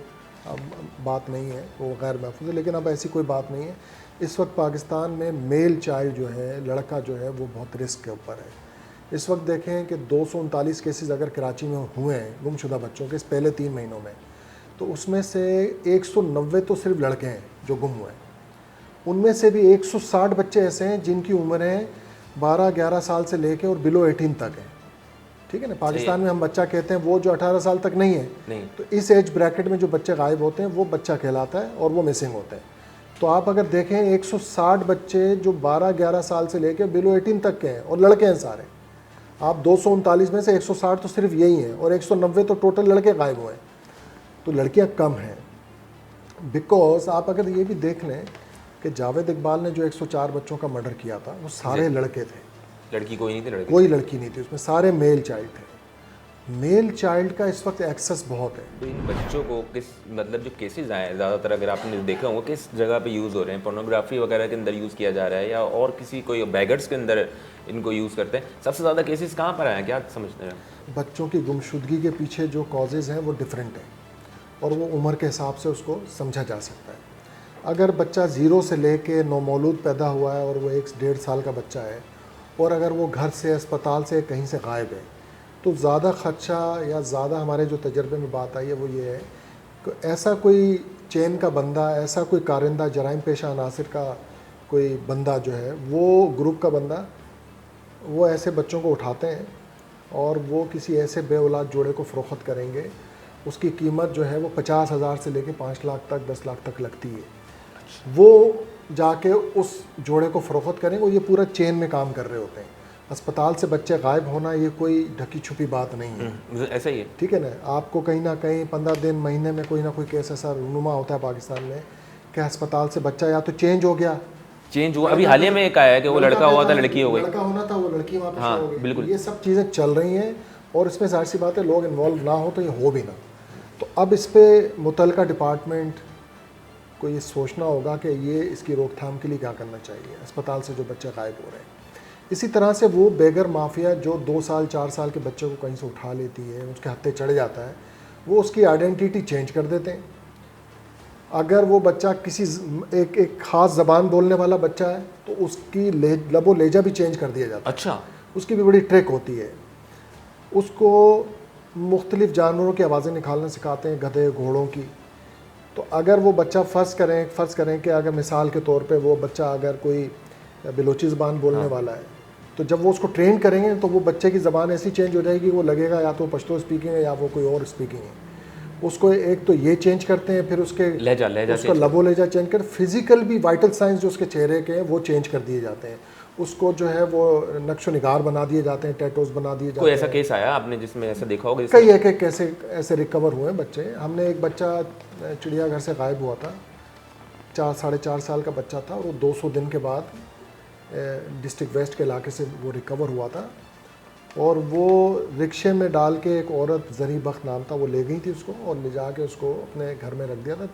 बात नहीं है, वो गैर महफूज है, लेकिन अब ऐसी कोई बात नहीं है। इस वक्त पाकिस्तान में मेल चाइल्ड जो है, लड़का जो है, वो बहुत रिस्क के ऊपर है। इस वक्त देखें कि 239 केसेस अगर कराची में हुए हैं गुमशुदा बच्चों के इस पहले 3 महीनों में, तो उसमें से 190 तो सिर्फ लड़के हैं जो गुम हुए हैं। उनमें से भी 160 बच्चे ऐसे हैं जिनकी उम्रें 12-11 साल से लेके और बिलो 18 तक है। ठीक है ना, पाकिस्तान में हम बच्चा कहते हैं वो जो 18 साल तक नहीं है, तो इस एज ब्रैकेट में जो बच्चे गायब होते हैं वो बच्चा कहलाता है और वो मिसिंग होते हैं। तो आप अगर देखें 160 बच्चे जो 12-11 साल से लेके बिलो 18 तक के हैं और लड़के हैं सारे, आप 239 में से 160 तो सिर्फ यही हैं और 190 तो टोटल लड़के गायब हुए हैं। तो लड़कियां कम हैं, बिकॉज आप अगर ये भी देख लें कि जावेद इकबाल ने जो 104 बच्चों का मर्डर किया था वो सारे लड़के थे, लड़की कोई नहीं थी? कोई लड़की नहीं थी उसमें, सारे मेल चाइल्ड थे। मेल चाइल्ड का इस वक्त एक्सेस बहुत है। तो इन बच्चों को किस, मतलब जो केसेस आए हैं ज़्यादातर अगर आपने देखा होगा, किस जगह पे यूज़ हो रहे हैं? पोर्नोग्राफी वगैरह के अंदर यूज़ किया जा रहा है या और किसी कोई बैगर्स के अंदर इनको यूज़ करते हैं? सबसे ज़्यादा केसेस कहाँ पर आए हैं, क्या समझते हैं? बच्चों की गुमशुदगी के पीछे जो कॉजेज़ हैं वो डिफरेंट हैं और वो उम्र के हिसाब से उसको समझा जा सकता है। अगर बच्चा 0 से लेके नौमौलूद पैदा हुआ है और वो 1-1.5 साल का बच्चा है और अगर वो घर से, अस्पताल से, कहीं से गायब है, तो ज़्यादा ख़दशा या ज़्यादा हमारे जो तजर्बे में बात आई है वो ये है कि ऐसा कोई चेन का बंदा, ऐसा कोई कारिंदा जराइम पेशा अनासिर का कोई बंदा जो है, वो ग्रुप का बंदा, वो ऐसे बच्चों को उठाते हैं और वो किसी ऐसे बेऔलाद जोड़े को फ़रोख्त करेंगे। उसकी कीमत जो है वो 50,000 से लेके 5 लाख तक, 10 लाख तक लगती है। वो जाके उस जोड़े को फ़रोख्त करेंगे और ये पूरा चेन में काम कर रहे होते हैं। अस्पताल से बच्चे गायब होना ये कोई ढकी छुपी बात नहीं है, ऐसा ही है। ठीक है ना। आपको कहीं ना कहीं 15 दिन, महीने में कोई ना कोई केस ऐसा रूनुमा होता है पाकिस्तान में कि अस्पताल से बच्चा या तो चेंज हो गया, चेंज हुआ। अभी हाल ही में एक आया है कि वो लड़का हुआ था, लड़की हो गई, लड़का होना था, वो लड़की वापस हाँ, हो गई। बिल्कुल। ये सब चीज़ें चल रही हैं और इसमें जाहिर सी बात है लोग इन्वॉल्व ना हो तो ये हो भी ना। तो अब इस पर मुतल्लिका डिपार्टमेंट को ये सोचना होगा कि ये इसकी रोकथाम के लिए क्या करना चाहिए अस्पताल से जो बच्चे गायब हो रहे हैं। इसी तरह से वो बेगर माफिया जो 2 साल 4 साल के बच्चे को कहीं से उठा लेती है, उसके हत्थे चढ़ जाता है, वो उसकी आइडेंटिटी चेंज कर देते हैं। अगर वो बच्चा किसी एक ख़ास ज़बान बोलने वाला बच्चा है तो उसकी लबो लेजा भी चेंज कर दिया जाता है। अच्छा, उसकी भी बड़ी ट्रिक होती है। उसको मुख्तलिफ़ जानवरों की आवाज़ें निकालना सिखाते हैं, गधे घोड़ों की। तो अगर वो बच्चा फ़र्ज़ करें कि अगर मिसाल के तौर पे वो बच्चा अगर कोई बलोची ज़बान बोलने वाला है, तो जब वो उसको ट्रेन करेंगे तो वो बच्चे की ज़बान ऐसी चेंज हो जाएगी, वो लगेगा या तो पश्तो स्पीकिंग है या वो कोई और स्पीकिंग है। उसको एक तो ये चेंज करते हैं, फिर उसके लहजा उसका लबो लहजा चेंज कर, फिज़िकल भी वाइटल साइंस जो उसके चेहरे के हैं वो चेंज कर दिए जाते हैं। उसको जो है वो नक्शो निगार बना दिए जाते हैं, टैटोज बना दिए जाते हैं। कोई ऐसा केस आया आपने जिसमें ऐसा देखा होगा? कई एक कैसे ऐसे रिकवर हुए बच्चे। हमने एक बच्चा चिड़ियाघर से गायब हुआ था, 4-4.5 साल का बच्चा था, और वो 200 दिन के बाद डिस्ट्रिक्ट वेस्ट के इलाके से वो रिकवर हुआ था। और वो रिक्शे में डाल के एक औरत, जरी बख्त नाम था, वो ले गई थी उसको और ले जा के उसको अपने घर में रख दिया था।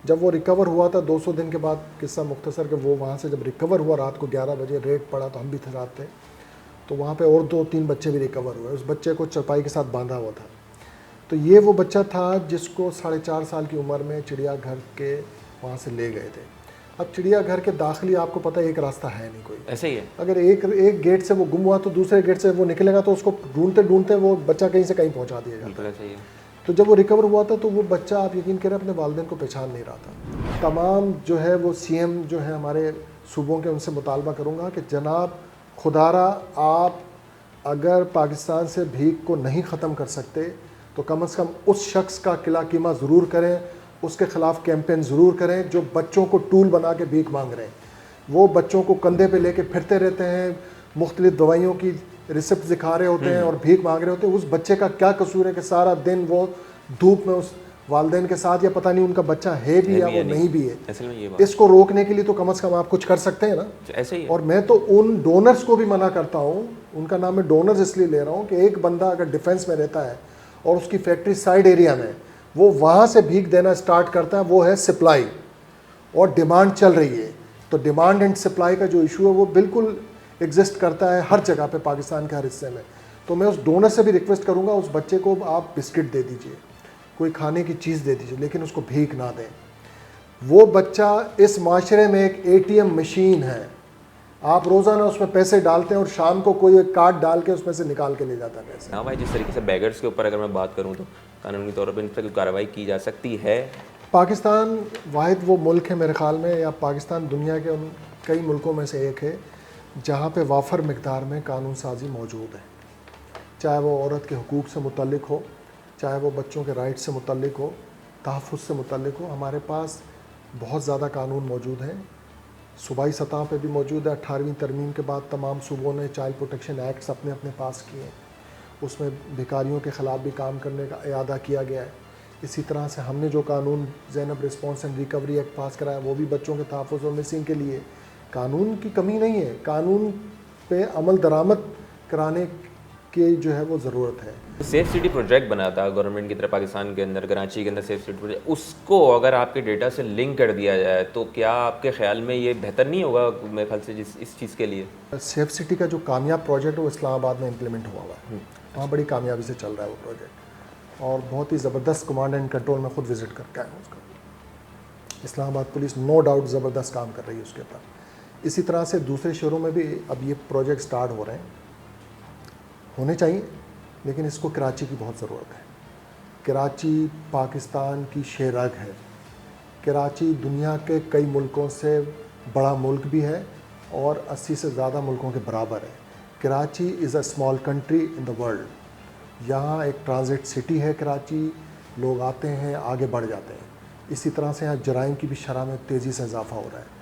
जब वो रिकवर हुआ था 200 दिन के बाद, किस्सा मुख्तसर के, वो वहाँ से जब रिकवर हुआ रात को 11 बजे रेड पड़ा तो हम भी थे रात थे, तो वहाँ पे और 2-3 बच्चे भी रिकवर हुए। उस बच्चे को चरपाई के साथ बांधा हुआ था। तो ये वो बच्चा था जिसको 4.5 साल की उम्र में चिड़ियाघर के वहाँ से ले गए थे। अब चिड़ियाघर के दाखिली आपको पता है एक रास्ता है नहीं कोई, ऐसे ही है। अगर एक गेट से वो गुम हुआ तो दूसरे गेट से वो निकलेगा, तो उसको ढूंढते ढूंढते वो बच्चा कहीं से कहीं पहुंचा दिया जाता है। ऐसा ही है। तो जब वो रिकवर हुआ था तो वो बच्चा, आप यकीन करें, अपने वालिदैन को पहचान नहीं रहा था। तमाम जो है वो CM जो है हमारे सूबों के, उनसे मुतालबा करूँगा कि जनाब खुदारा, आप अगर पाकिस्तान से भीख को नहीं ख़त्म कर सकते तो कम से कम उस शख्स का किला कीमा ज़रूर करें, उसके ख़िलाफ़ कैंपेन ज़रूर करें जो बच्चों को टूल बना के भीख मांग रहे हैं। वो बच्चों को कंधे पे लेके फिरते रहते हैं, मुख्तलिफ़ दवाइयों की रिसिप्ट दिखा रहे होते हैं और भीख मांग रहे होते हैं। उस बच्चे का क्या कसूर है कि सारा दिन वो धूप में उस वालिदैन के साथ, या पता नहीं उनका बच्चा है भी या वो नहीं भी है। असल में ये बात, इसको रोकने के लिए तो कम से कम आप कुछ कर सकते हैं ना। ऐसे ही है। और मैं तो उन डोनर्स को भी मना करता हूँ, उनका नाम मैं डोनर्स इसलिए ले रहा हूँ कि एक बंदा अगर डिफेंस में रहता है और उसकी फैक्ट्री साइड एरिया में, वो वहाँ से भीख देना स्टार्ट करता है, वो है सप्लाई और डिमांड चल रही है। तो डिमांड एंड सप्लाई का जो इशू है वो बिल्कुल एग्जिस्ट करता है हर जगह पे, पाकिस्तान के हर हिस्से में। तो मैं उस डोनर से भी रिक्वेस्ट करूँगा, उस बच्चे को आप बिस्किट दे दीजिए, कोई खाने की चीज़ दे दीजिए, लेकिन उसको भीख ना दें। वो बच्चा इस माशरे में एक ATM मशीन है, आप रोज़ाना उसमें पैसे डालते हैं और शाम को कोई एक कार्ड डाल के उसमें से निकाल के ले जाता है पैसे। ना भाई, जिस तरीके से बैगर्स के ऊपर अगर मैं बात करूँ तो कानूनी तौर पर इन पर कार्रवाई की जा सकती है। पाकिस्तान वाहिद वो मुल्क है मेरे ख़्याल में, या पाकिस्तान दुनिया के उन कई मुल्कों में से एक है जहाँ पे वाफर मिकदार में कानून साजी मौजूद है, चाहे वो औरत के हुकूक से मुतल्लिक हो, चाहे वो बच्चों के राइट से मुतल्लिक हो, तहफ़्फ़ुज़ से मुतल्लिक हो। हमारे पास बहुत ज़्यादा कानून मौजूद हैं, सूबाई सतह पे भी मौजूद है। 18वीं तरमीम के बाद तमाम सूबों ने चाइल्ड प्रोटेक्शन एक्ट्स अपने अपने पास किए हैं, उसमें भिखारियों के ख़िलाफ़ भी काम करने का इरादा किया गया है। इसी तरह से हमने जो कानून Zainab response and recovery act पास कराया, वो भी बच्चों के तहफ़्फ़ुज़ और मिसिंग के लिए। कानून की कमी नहीं है, कानून पे अमल दरामद कराने की जो है वो ज़रूरत है। सेफ सिटी प्रोजेक्ट बना था गवर्नमेंट की तरफ पाकिस्तान के अंदर, कराची के अंदर सेफ सिटी प्रोजेक्ट, उसको अगर आपके डेटा से लिंक कर दिया जाए तो क्या आपके ख्याल में ये बेहतर नहीं होगा मेरे ख्याल से इस चीज़ के लिए? सेफ सिटी का जो कामयाब प्रोजेक्ट है वो इस्लामाबाद में इम्प्लीमेंट हुआ है, वहाँ बड़ी कामयाबी से चल रहा है वो प्रोजेक्ट, और बहुत ही ज़बरदस्त कमांड एंड कंट्रोल में ख़ुद विज़िट करके आया उसका। इस्लामाबाद पुलिस नो डाउट ज़बरदस्त काम कर रही है उसके ऊपर। इसी तरह से दूसरे शहरों में भी अब ये प्रोजेक्ट स्टार्ट हो रहे हैं, होने चाहिए, लेकिन इसको कराची की बहुत ज़रूरत है। कराची पाकिस्तान की शेरग है। कराची दुनिया के कई मुल्कों से बड़ा मुल्क भी है और 80 से ज़्यादा मुल्कों के बराबर है। Karachi is a small country in the world. यहाँ एक ट्रांजिट सिटी है कराची, लोग आते हैं, आगे बढ़ जाते हैं। इसी तरह से यहाँ जराइम की भी शरह में तेज़ी से इजाफ़ा हो रहा है।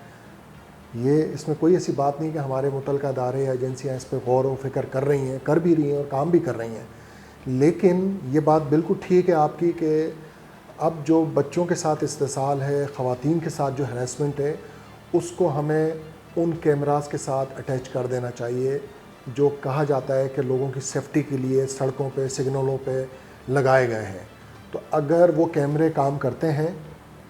ये इसमें कोई ऐसी बात नहीं कि हमारे मुतल्लिक़ा इदारे या एजेंसियाँ इस पर गौर व फिक्र कर रही हैं, कर भी रही हैं और काम भी कर रही हैं। लेकिन ये बात बिल्कुल ठीक है आपकी कि अब जो बच्चों के साथ इस्तेसाल है, ख़वातीन के साथ जो हरासमेंट है, उसको हमें उन कैमरास के साथ अटैच कर देना चाहिए जो कहा जाता है कि लोगों की सेफ्टी के लिए सड़कों पे, सिग्नलों पे लगाए गए हैं। तो अगर वो कैमरे काम करते हैं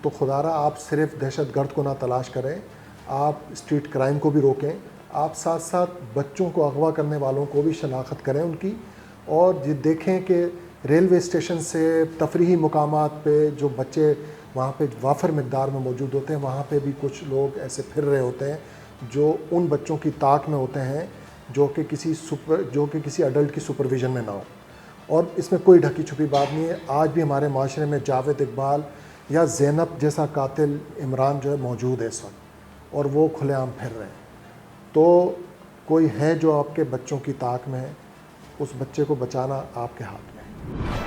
तो खुदारा आप सिर्फ दहशतगर्द को ना तलाश करें, आप स्ट्रीट क्राइम को भी रोकें, आप साथ साथ बच्चों को अगवा करने वालों को भी शनाख्त करें उनकी, और ये देखें कि रेलवे स्टेशन से तफरीही मुकामात पे जो बच्चे वहाँ पे वाफर मकदार में मौजूद होते हैं, वहाँ पे भी कुछ लोग ऐसे फिर रहे होते हैं जो उन बच्चों की ताक में होते हैं जो कि किसी अडल्ट की सुपरविज़न में ना हो। और इसमें कोई ढकी छुपी बात नहीं है। आज भी हमारे माशरे में जावेद इकबाल या ज़ैनब जैसा कातिल इमरान जो है मौजूद है इस वक्त, और वो खुलेआम फिर रहे हैं। तो कोई है जो आपके बच्चों की ताक में है, उस बच्चे को बचाना आपके हाथ में है।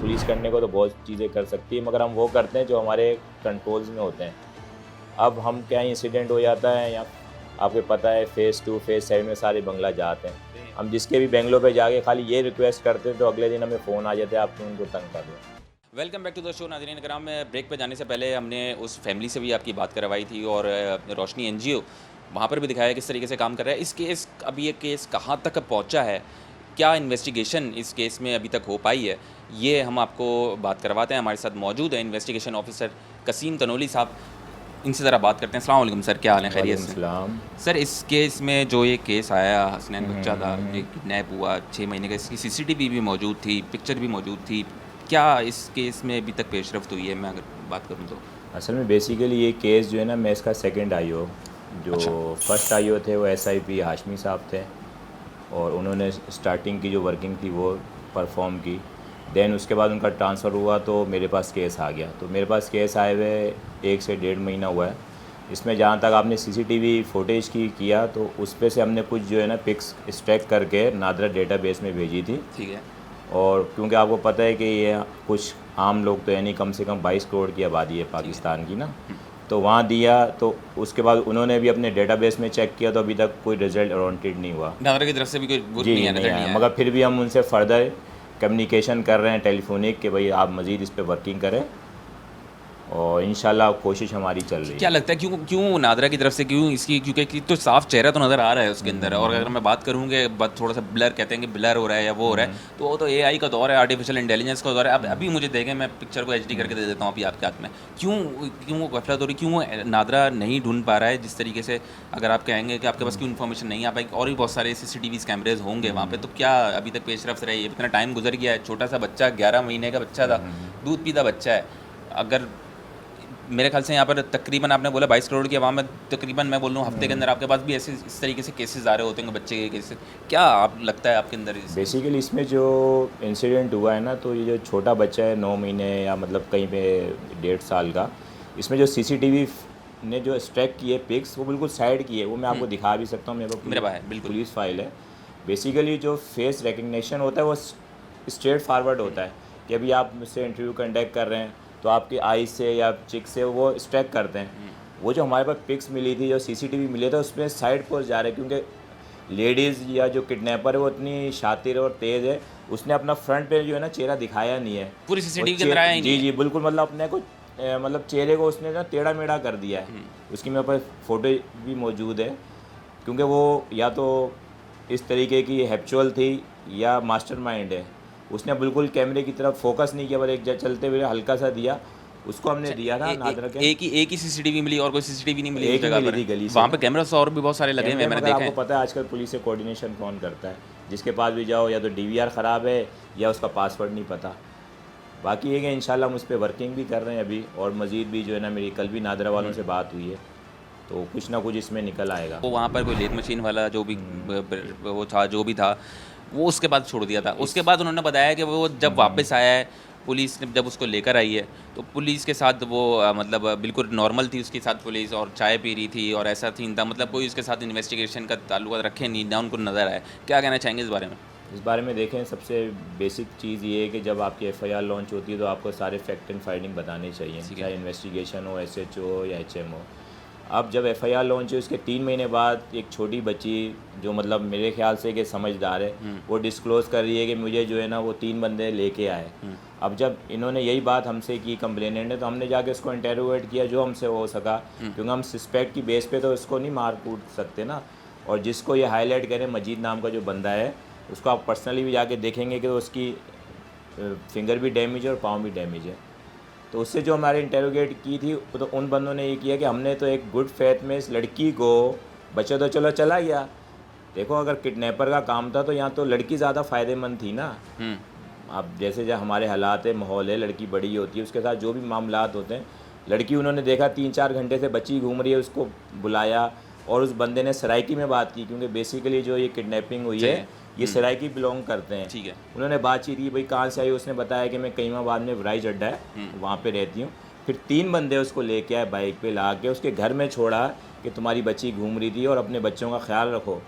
पुलिस करने को तो बहुत चीज़ें कर सकती है, मगर हम वो करते हैं जो हमारे कंट्रोल्स में होते हैं। अब हम क्या इंसिडेंट हो जाता है, या आपको पता है फेस 2 फेस 7 में सारे बंगला जाते हैं। हम जिसके भी बेंगलोर पे जाके खाली ये रिक्वेस्ट करते हैं तो अगले दिन हमें फ़ोन आ जाता है आप उनको तंग कर दो। Welcome back to the show. नाज़रीन कराम, ब्रेक पे जाने से पहले हमने उस फैमिली से भी आपकी बात करवाई थी और रोशनी NGO वहाँ पर भी दिखाया किस तरीके से काम कर रहा है। इस केस अभी ये केस कहाँ तक पहुँचा है, क्या इन्वेस्टिगेशन इस केस में अभी तक हो पाई है, ये हम आपको बात करवाते हैं। हमारे साथ मौजूद है इन्वेस्टिगेशन ऑफिसर कसीम तनोली साहब, इनसे ज़रा बात करते हैं। अस्सलाम वालेकुम सर, क्या हाल है? खैरियत से? सर, इस केस में जो ये केस आया, हसनैन बच्चा था, एक किडनैप हुआ 6 महीने का, इसकी CCTV भी मौजूद थी, पिक्चर भी मौजूद थी, क्या इस केस में अभी तक पेशरफ्त हुई है? मैं अगर बात करूँ तो असल में बेसिकली ये केस जो है ना, मैं इसका सेकंड IO, जो फर्स्ट IO थे वो SIP हाशमी साहब थे, और उन्होंने स्टार्टिंग की जो वर्किंग थी वो परफॉर्म की। देन उसके बाद उनका ट्रांसफ़र हुआ तो मेरे पास केस आ गया। तो मेरे पास केस आए हुए 1 से 1.5 महीना हुआ है। इसमें जहाँ तक आपने CCTV फुटेज की किया तो उस पे से हमने कुछ जो है ना पिक्स एक्सट्रैक्ट करके नादरा डेटाबेस में भेजी थी। ठीक है। और क्योंकि आपको पता है कि ये कुछ आम लोग तो यानी कम से कम 22 करोड़ की आबादी है पाकिस्तान की ना, तो वहाँ दिया तो उसके बाद उन्होंने भी अपने डेटाबेस में चेक किया तो अभी तक कोई रिजल्ट वारंटेड नहीं हुआ। नादरा की तरफ से भी कोई जी नहीं आया, मगर फिर भी हम उनसे फर्दर कम्युनिकेशन कर रहे हैं टेलीफोनिक कि भाई आप मज़ीद इस पर वर्किंग करें, और इंशाल्लाह कोशिश हमारी चल रही है। क्या लगता है क्यों नादरा की तरफ से, क्यों इसकी, क्योंकि तो साफ चेहरा तो नज़र आ रहा है उसके अंदर, और अगर मैं बात करूँ कि थोड़ा सा ब्लर कहते हैं कि ब्लर हो रहा है या वो हो रहा है, तो वो तो AI का दौर है, आर्टिफिशियल इंटेलिजेंस का दौर है। अब अभी मुझे देखें, मैं पिक्चर को HD करके दे देता हूँ अभी आपके हाथ में, क्यों गफलत हो रही, क्यों नादरा नहीं ढूंढ पा रहा है जिस तरीके से? अगर आप कहेंगे कि आपके पास क्यों इन्फॉर्मेशन नहीं आ पाई, और भी बहुत सारे CCTV कैमरेज होंगे वहाँ पे, तो क्या अभी तक पेशरफ्त रही है? इतना टाइम गुजर गया है, छोटा सा बच्चा 11 महीने का बच्चा था, दूध पीता बच्चा है। अगर मेरे ख्याल से यहाँ पर तकरीबन आपने बोला 22 करोड़ की आवाम में, तकरीबन मैं बोल रहा हूँ हफ्ते के अंदर आपके पास भी ऐसे इस तरीके से केसेस आ रहे होते हैं बच्चे के केसेस। क्या आप लगता है आपके अंदर बेसिकली इसमें जो इंसिडेंट हुआ है ना, तो ये जो छोटा बच्चा है 9 महीने या मतलब कहीं पे 1.5 साल का, इसमें जो CCTV ने जो एक्सट्रैक्ट किए पिक्स वो बिल्कुल साइड की है, वो मैं आपको दिखा भी सकता हूँ, मेरे पास बिल्कुल पुलिस फाइल है। बेसिकली जो फेस रिकग्निशन होता है वो स्ट्रेट फारवर्ड होता है कि अभी आप मुझसे इंटरव्यू कंडक्ट कर रहे हैं तो आपकी आई से या चिक से वो स्ट्रैक करते हैं। वो जो हमारे पास पिक्स मिली थी, जो CCTV मिले थे, उसमें साइड पर जा रहे हैं, क्योंकि लेडीज़ या जो किडनैपर है वो इतनी शातिर और तेज़ है, उसने अपना फ्रंट पे जो है ना चेहरा दिखाया नहीं है, पूरी CCTV के अंदर आया ही नहीं। जी बिल्कुल, मतलब अपने को मतलब चेहरे को उसने ना टेढ़ा मेढ़ा कर दिया है। उसकी मेरे पास फ़ोटो भी मौजूद है, क्योंकि वो या तो इस तरीके की हैप्चुअल थी या मास्टरमाइंड है। उसने बिल्कुल कैमरे की तरफ फोकस नहीं किया, पर एक चलते हुए हल्का सा दिया, उसको हमने दिया था नादरा के। एक ही CCTV मिली, और कोई CCTV नहीं मिली एक जगह मिली पर? थी गली से। वहाँ पे कैमरास और भी बहुत सारे लगे हुए हैं, मैंने देखा है। आपको पता है आजकल पुलिस से कोऑर्डिनेशन कौन करता है? जिसके पास भी जाओ या तो DVR ख़राब है या उसका पासवर्ड नहीं पता। बाकी ये कि इंशाल्लाह हम उस पर वर्किंग भी कर रहे हैं अभी, और मज़ीद भी जो है ना, मेरी कल भी नादरा वालों से बात हुई है, तो कुछ ना कुछ इसमें निकल आएगा। वो वहाँ पर कोई लेथ मशीन वाला जो भी वो था, जो भी था, वो उसके बाद छोड़ दिया था। उसके बाद उन्होंने बताया कि वो जब वापस आया है, पुलिस ने जब उसको लेकर आई है, तो पुलिस के साथ वो मतलब बिल्कुल नॉर्मल थी उसके साथ पुलिस, और चाय पी रही थी और ऐसा सीन था, मतलब कोई उसके साथ इन्वेस्टिगेशन का ताल्लुक रखे नहीं, ना उनको नज़र आया। क्या कहना चाहेंगे इस बारे में? इस बारे में देखें, सबसे बेसिक चीज़ ये है कि जब आपकी एफआईआर लॉन्च होती है तो आपको सारे फैक्ट एंड फाइंडिंग बताने चाहिए, चाहे इन्वेस्टिगेशन हो, एसएचओ हो या एचएम हो। अब जब एफआईआर लॉन्च है उसके 3 महीने बाद एक छोटी बच्ची जो मतलब मेरे ख्याल से कि समझदार है, वो डिस्क्लोज़ कर रही है कि मुझे जो है ना वो 3 बंदे लेके आए। अब जब इन्होंने यही बात हमसे की, कंप्लेनेंट ने, तो हमने जाके उसको इंटेरोगेट किया जो हमसे हो सका, क्योंकि हम सस्पेक्ट की बेस पे तो इसको नहीं मार कूट सकते ना। और जिसको ये हाईलाइट करें, मजीद नाम का जो बंदा है, उसको आप पर्सनली भी जाके देखेंगे कि उसकी फिंगर भी डैमेज है और पाँव भी डैमेज है। तो उससे जो हमारे इंटेरोगेट की थी, तो उन बंदों ने ये किया कि हमने तो एक गुड फेथ में इस लड़की को, बच्चा तो चलो चला गया, देखो अगर किडनैपर का काम था तो यहाँ तो लड़की ज़्यादा फ़ायदेमंद थी ना। अब जैसे जब हमारे हालात है, माहौल है, लड़की बड़ी होती है, उसके साथ जो भी मामलात होते हैं, लड़की उन्होंने देखा 3-4 घंटे से बच्ची घूम रही है, उसको बुलाया और उस बंदे ने सराइकी में बात की, क्योंकि बेसिकली जो ये किडनैपिंग हुई है ये सराइकी बिलोंग करते हैं। ठीक है। उन्होंने बातचीत की, भाई कहाँ से आई, उसने बताया कि मैं कईमाबाद में वराइज अड्डा है वहाँ पे रहती हूँ। फिर 3 बंदे उसको लेके आए, बाइक पे ला के उसके घर में छोड़ा कि तुम्हारी बच्ची घूम रही थी और अपने बच्चों का ख्याल रखो।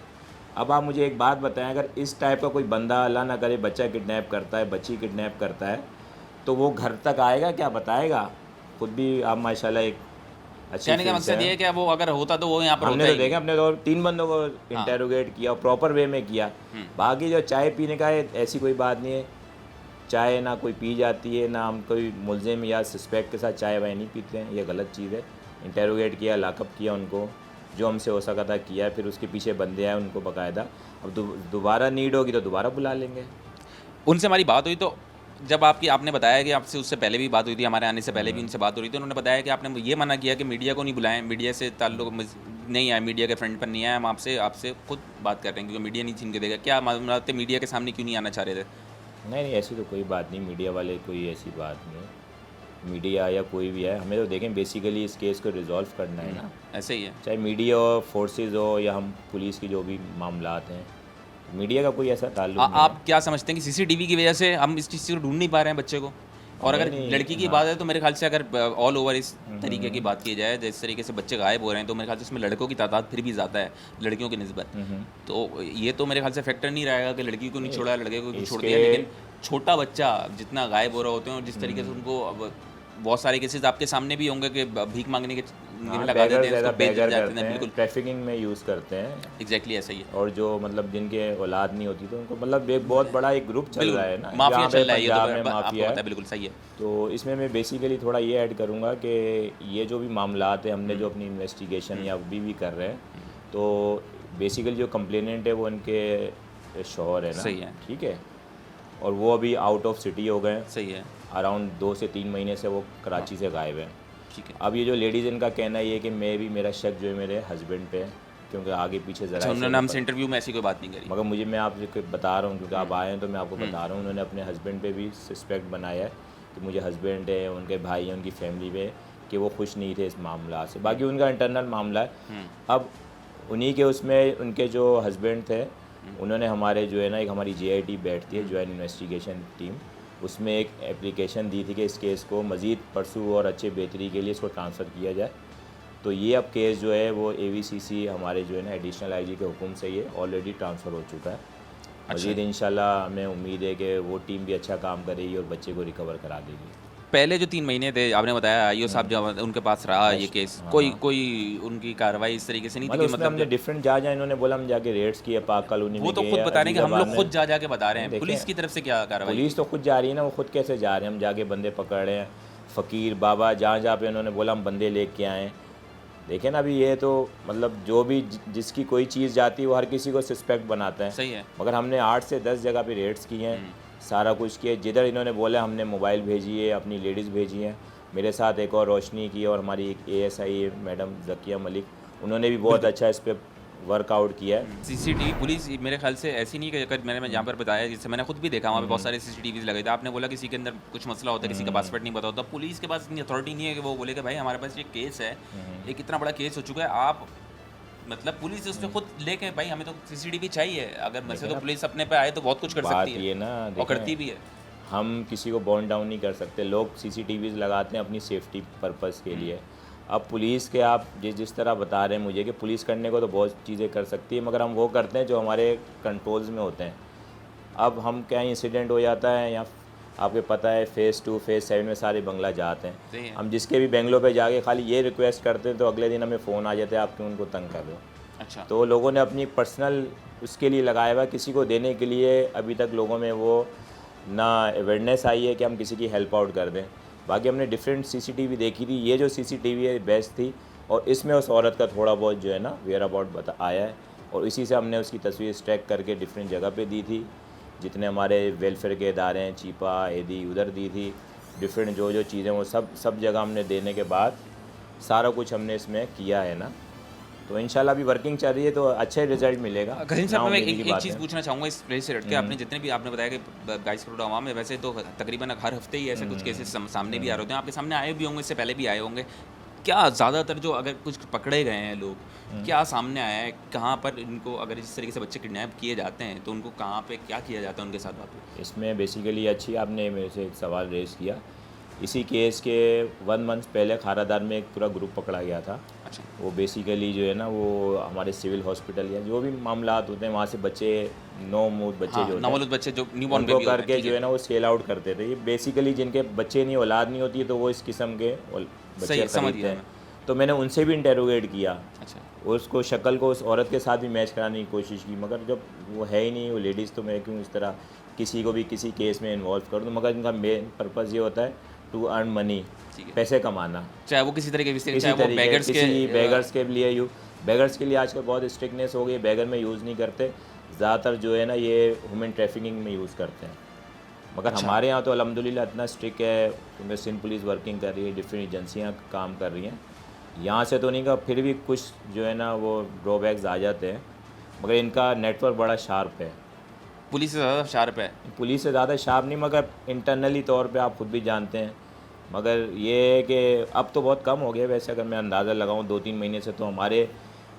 अब आप मुझे एक बात बताएं, अगर इस टाइप का कोई बंदा, अल्लाह ना करे, बच्चा किडनैप करता है, बच्ची किडनैप करता है, तो वो घर तक आएगा क्या बताएगा? खुद भी आप माशाल्लाह एक अच्छी कहने का मकसद ये है कि वो अगर होता तो वो यहाँ पर हमने होता तो ही देखा, अपने तो 3 बंदों को इंटेरोगेट किया और प्रॉपर वे में किया। बाकी जो चाय पीने का है, ऐसी कोई बात नहीं है, चाय ना कोई पी जाती है, ना हम कोई मुलजिम या सस्पेक्ट के साथ चाय वाय नहीं पीते हैं, ये गलत चीज़ है। इंटेरोगेट किया, लाकअप किया उनको, जो हमसे हो सका था किया, फिर उसके पीछे बंदे आए उनको बाकायदा। अब दोबारा नीड होगी तो दोबारा बुला लेंगे। उनसे हमारी बात हुई, तो जब आपने बताया कि आपसे उससे पहले भी बात हुई थी, हमारे आने से पहले भी उनसे बात हो रही थी, उन्होंने बताया कि आपने ये मना किया कि मीडिया को नहीं बुलाएं, मीडिया से ताल्लुक नहीं आए, मीडिया के फ्रंट पर नहीं आए, हम आपसे खुद बात कर रहे हैं क्योंकि मीडिया नहीं छीन के देगा। क्या मामला थे, मीडिया के सामने क्यों नहीं आना चाह रहे थे? नहीं, ऐसी तो कोई बात नहीं, मीडिया वाले कोई ऐसी बात नहीं। मीडिया या कोई भी है, हमें तो देखें बेसिकली इस केस को रिजॉल्व करना है ना, ऐसे ही है। चाहे मीडिया हो, फोर्सेस हो, या हम पुलिस की जो भी मामलात हैं, मीडिया का कोई ऐसा ताल्लुक नहीं आप क्या समझते हैं कि सीसीटीवी की वजह से हम इस चीज़ को ढूंढ नहीं पा रहे हैं बच्चे को? और अगर लड़की की बात है तो मेरे ख्याल से अगर ऑल ओवर इस तरीके की बात की जाए, जिस तरीके से बच्चे गायब हो रहे हैं, तो मेरे ख्याल से इसमें लड़कों की तादाद फिर भी ज़्यादा है लड़कियों की निस्बत। तो ये तो मेरे ख्याल से फैक्टर नहीं रहेगा कि लड़की को नहीं छोड़ा, लड़के को छोड़ दिया, लेकिन छोटा बच्चा जितना गायब हो रहा होते हैं और जिस तरीके से उनको, अब बहुत सारे केसेस आपके सामने भी होंगे कि भीख मांगने के लगा देते हैं, उसको बेच जाते हैं, बिल्कुल ट्रैफिकिंग में यूज़ करते हैं। एग्जैक्टली ऐसा ही है। और जो मतलब जिनके औलाद नहीं होती तो उनको, मतलब एक बहुत बड़ा एक ग्रुप चल रहा है ना, माफिया चल रहा है, ये पंजाब तो में आपको माफिया पता है, बिल्कुल सही है। तो इसमें मैं बेसिकली थोड़ा ये ऐड करूँगा कि ये जो भी मामलात है, हमने जो अपनी इन्वेस्टिगेशन या अभी भी कर रहे हैं, तो बेसिकली जो कंप्लेनेंट है वो उनके शौहर है ना, सही है, ठीक है, और वो अभी आउट ऑफ सिटी हो गए, सही है, अराउंड 2 से 3 महीने से वो कराची से गायब है। ठीक है। अब ये जो लेडीज़, इनका कहना ये है कि मैं भी, मेरा शक जो है मेरे हस्बैंड पे है, क्योंकि आगे पीछे ज़रा उन्होंने हमसे इंटरव्यू में ऐसी कोई बात नहीं करी, मगर मुझे, मैं आपको बता रहा हूँ क्योंकि आप आए हैं तो मैं आपको बता रहा हूँ, उन्होंने अपने हस्बैंड पे भी सस्पेक्ट बनाया है कि मुझे हस्बैंड है, उनके भाई हैं, उनकी फैमिली पे, कि वो खुश नहीं थे इस मामला से। बाकी उनका इंटरनल मामला है। अब उन्हीं के उसमें उनके जो हस्बैंड थे, उन्होंने हमारे जो है ना, एक हमारी JIT बैठती है, जॉइंट इन्वेस्टिगेशन टीम, उसमें एक एप्लीकेशन दी थी कि इस केस को मज़ीद परसू और अच्छे बेहतरी के लिए इसको ट्रांसफ़र किया जाए। तो ये अब केस जो है वो AVCC हमारे जो है ना एडिशनल IG के हुक्म से ये ऑलरेडी ट्रांसफ़र हो चुका है। मज़ीद इंशाल्लाह हमें उम्मीद है कि वो टीम भी अच्छा काम करेगी और बच्चे को रिकवर करा देगी। पहले जो 3 महीने थे, आपने बताया IO साहब जब उनके पास रहा ये केस, कोई उनकी कार्रवाई इस तरीके से नहीं थी कि मतलब हमने डिफरेंट जहाँ इन्होंने बोला हम जाके रेड्स किए, पाक कॉलोनी में, वो तो खुद बता रहे हैं कि हम लोग खुद जा के बता रहे हैं, पुलिस की तरफ से क्या कार्रवाई? पुलिस तो खुद जा रही है ना, वो खुद कैसे जा रहे हैं, हम जाके बंदे पकड़ रहे हैं, फ़कीर बाबा जहाँ जहाँ पे उन्होंने बोला हम बंदे लेके आए। देखें ना, अभी ये तो मतलब जो भी जिसकी कोई चीज़ जाती है वो हर किसी को सस्पेक्ट बनाता है। सही है। मगर हमने 8 से 10 जगह पे रेड्स किए हैं, सारा कुछ किया। जिधर इन्होंने बोला हमने मोबाइल भेजी है, अपनी लेडीज़ भेजी हैं, मेरे साथ एक और रोशनी की और हमारी एक ASI मैडम ज़किया मलिक, उन्होंने भी बहुत अच्छा इस पर वर्कआउट किया है। सीसीटीवी पुलिस मेरे ख्याल से ऐसी नहीं कि अगर मैंने जहाँ पर बताया, जिससे मैंने खुद भी देखा वहाँ पे बहुत सारे सीसीटीवी लगे थे। आपने बोला किसी के अंदर कुछ मसला होता है, किसी का पासपोर्ट नहीं पता होता, पुलिस के पास इतनी अथॉरिटी नहीं है कि वो बोले कि भाई हमारे पास ये केस है, एक इतना बड़ा केस हो चुका है, आप मतलब पुलिस उसमें खुद लेके भाई हमें तो सीसीटीवी चाहिए। अगर वैसे तो पुलिस अपने पे आए तो बहुत कुछ कर बात सकती है ये ना और देखें, करती भी है। हम किसी को बॉन्ड डाउन नहीं कर सकते। लोग सीसीटीवीज़ लगाते हैं अपनी सेफ्टी पर्पस के लिए। अब पुलिस के आप जिस तरह बता रहे हैं मुझे कि पुलिस करने को तो बहुत चीज़ें कर सकती है, मगर हम वो करते हैं जो हमारे कंट्रोल्स में होते हैं। अब हम क्या इंसिडेंट हो जाता है, या आपके पता है फेज़ 2 फेज़ 7 में सारे बंगला जाते सही हैं। है। हम जिसके भी बेंगलोर पे जाके खाली ये रिक्वेस्ट करते हैं तो अगले दिन हमें फ़ोन आ जाता है आप क्यों उनको तंग कर रहे हो। अच्छा, तो लोगों ने अपनी पर्सनल उसके लिए लगाया हुआ, किसी को देने के लिए अभी तक लोगों में वो ना अवेयरनेस आई है कि हम किसी की हेल्प आउट कर दें। बाकी हमने डिफरेंट सीसीटीवी देखी थी, ये जो सीसीटीवी है बेस्ट थी, और इसमें उस औरत का थोड़ा बहुत जो है ना वेयर अबाउट आया है, और इसी से हमने उसकी तस्वीर स्ट्रैक करके डिफरेंट जगह पे दी थी। जितने हमारे वेलफेयर के इदारे हैं, चीपा एदी उधर दी थी, डिफरेंट जो चीज़ें वो सब जगह हमने देने के बाद सारा कुछ हमने इसमें किया है ना, तो इंशाल्लाह अभी वर्किंग चल रही है तो अच्छा रिजल्ट मिलेगा। गजीन साहब मैं नाउमीदी की एक बात चीज़ है। पूछना चाहूँगा इस प्लेस से हट के। आपने जितने भी आपने बताया कि 22 करोड़ आवाम में, वैसे तो तकरीबन हर हफ्ते ही ऐसे कुछ केसेस सामने भी आ रहे होते हैं, आपके सामने आए भी होंगे, इससे पहले भी आए होंगे। क्या ज़्यादातर जो अगर कुछ पकड़े गए हैं लोग, क्या सामने आया है, कहाँ पर इनको अगर इस तरीके से बच्चे किडनैप किए जाते हैं तो उनको कहाँ पे क्या किया जाता है उनके साथ वापस? इसमें बेसिकली अच्छी आपने मेरे से एक सवाल रेज़ किया। इसी केस के 1 मंथ पहले खारादार में एक पूरा ग्रुप पकड़ा गया था। अच्छा, वो बेसिकली जो है ना वो हमारे सिविल हॉस्पिटल या जो भी मामलात होते हैं वहाँ से बच्चे नौमूद बच्चे हाँ, जो होते नवोलुद बच्चे जो न्यूबॉर्न उनको बेबी होते हैं, करके ठीक जो है ना वो सेल आउट करते थे। ये बेसिकली जिनके बच्चे नहीं औलाद नहीं होती है तो वो इस किस्म के सही बच्चे है, समझ खरीदते गया हैं। तो मैंने उनसे भी इंटेरोगेट किया, अच्छा, उसको शक्ल को उस औरत के साथ भी मैच कराने की कोशिश की, मगर जब वो है ही नहीं वो लेडीज़, तो मैं क्यों इस तरह किसी को भी किसी केस में इन्वॉल्व करूँ। तो मगर इनका मेन पर्पज़ ये होता है टू अर्न मनी, ठीक है। पैसे कमाना। चाहे वो किसी तरीके किसी चाहे वो तरीके बेगर्स किसी के बेगर्स के लिए बेगर्स के लिए आजकल बहुत स्ट्रिक्टनेस हो गई, बेगर में यूज़ नहीं करते, ज़्यादातर जो है ना ये ह्यूमन ट्रैफिकिंग में यूज़ करते हैं। मगर हमारे यहाँ तो अल्हम्दुलिल्लाह इतना स्ट्रिक्ट है, क्योंकि सिंध पुलिस वर्किंग कर रही है, डिफरेंट एजेंसियाँ काम कर रही हैं। यहाँ से तो नहीं का, फिर भी कुछ जो है ना वो ड्रॉबैक्स आ जाते हैं, मगर इनका नेटवर्क बड़ा शार्प है। पुलिस से ज़्यादा शार्प है। पुलिस से ज़्यादा शार्प नहीं, मगर इंटरनली तौर पे आप खुद भी जानते हैं। मगर ये है कि अब तो बहुत कम हो गया वैसे, अगर मैं अंदाज़ा लगाऊं 2-3 महीने से तो हमारे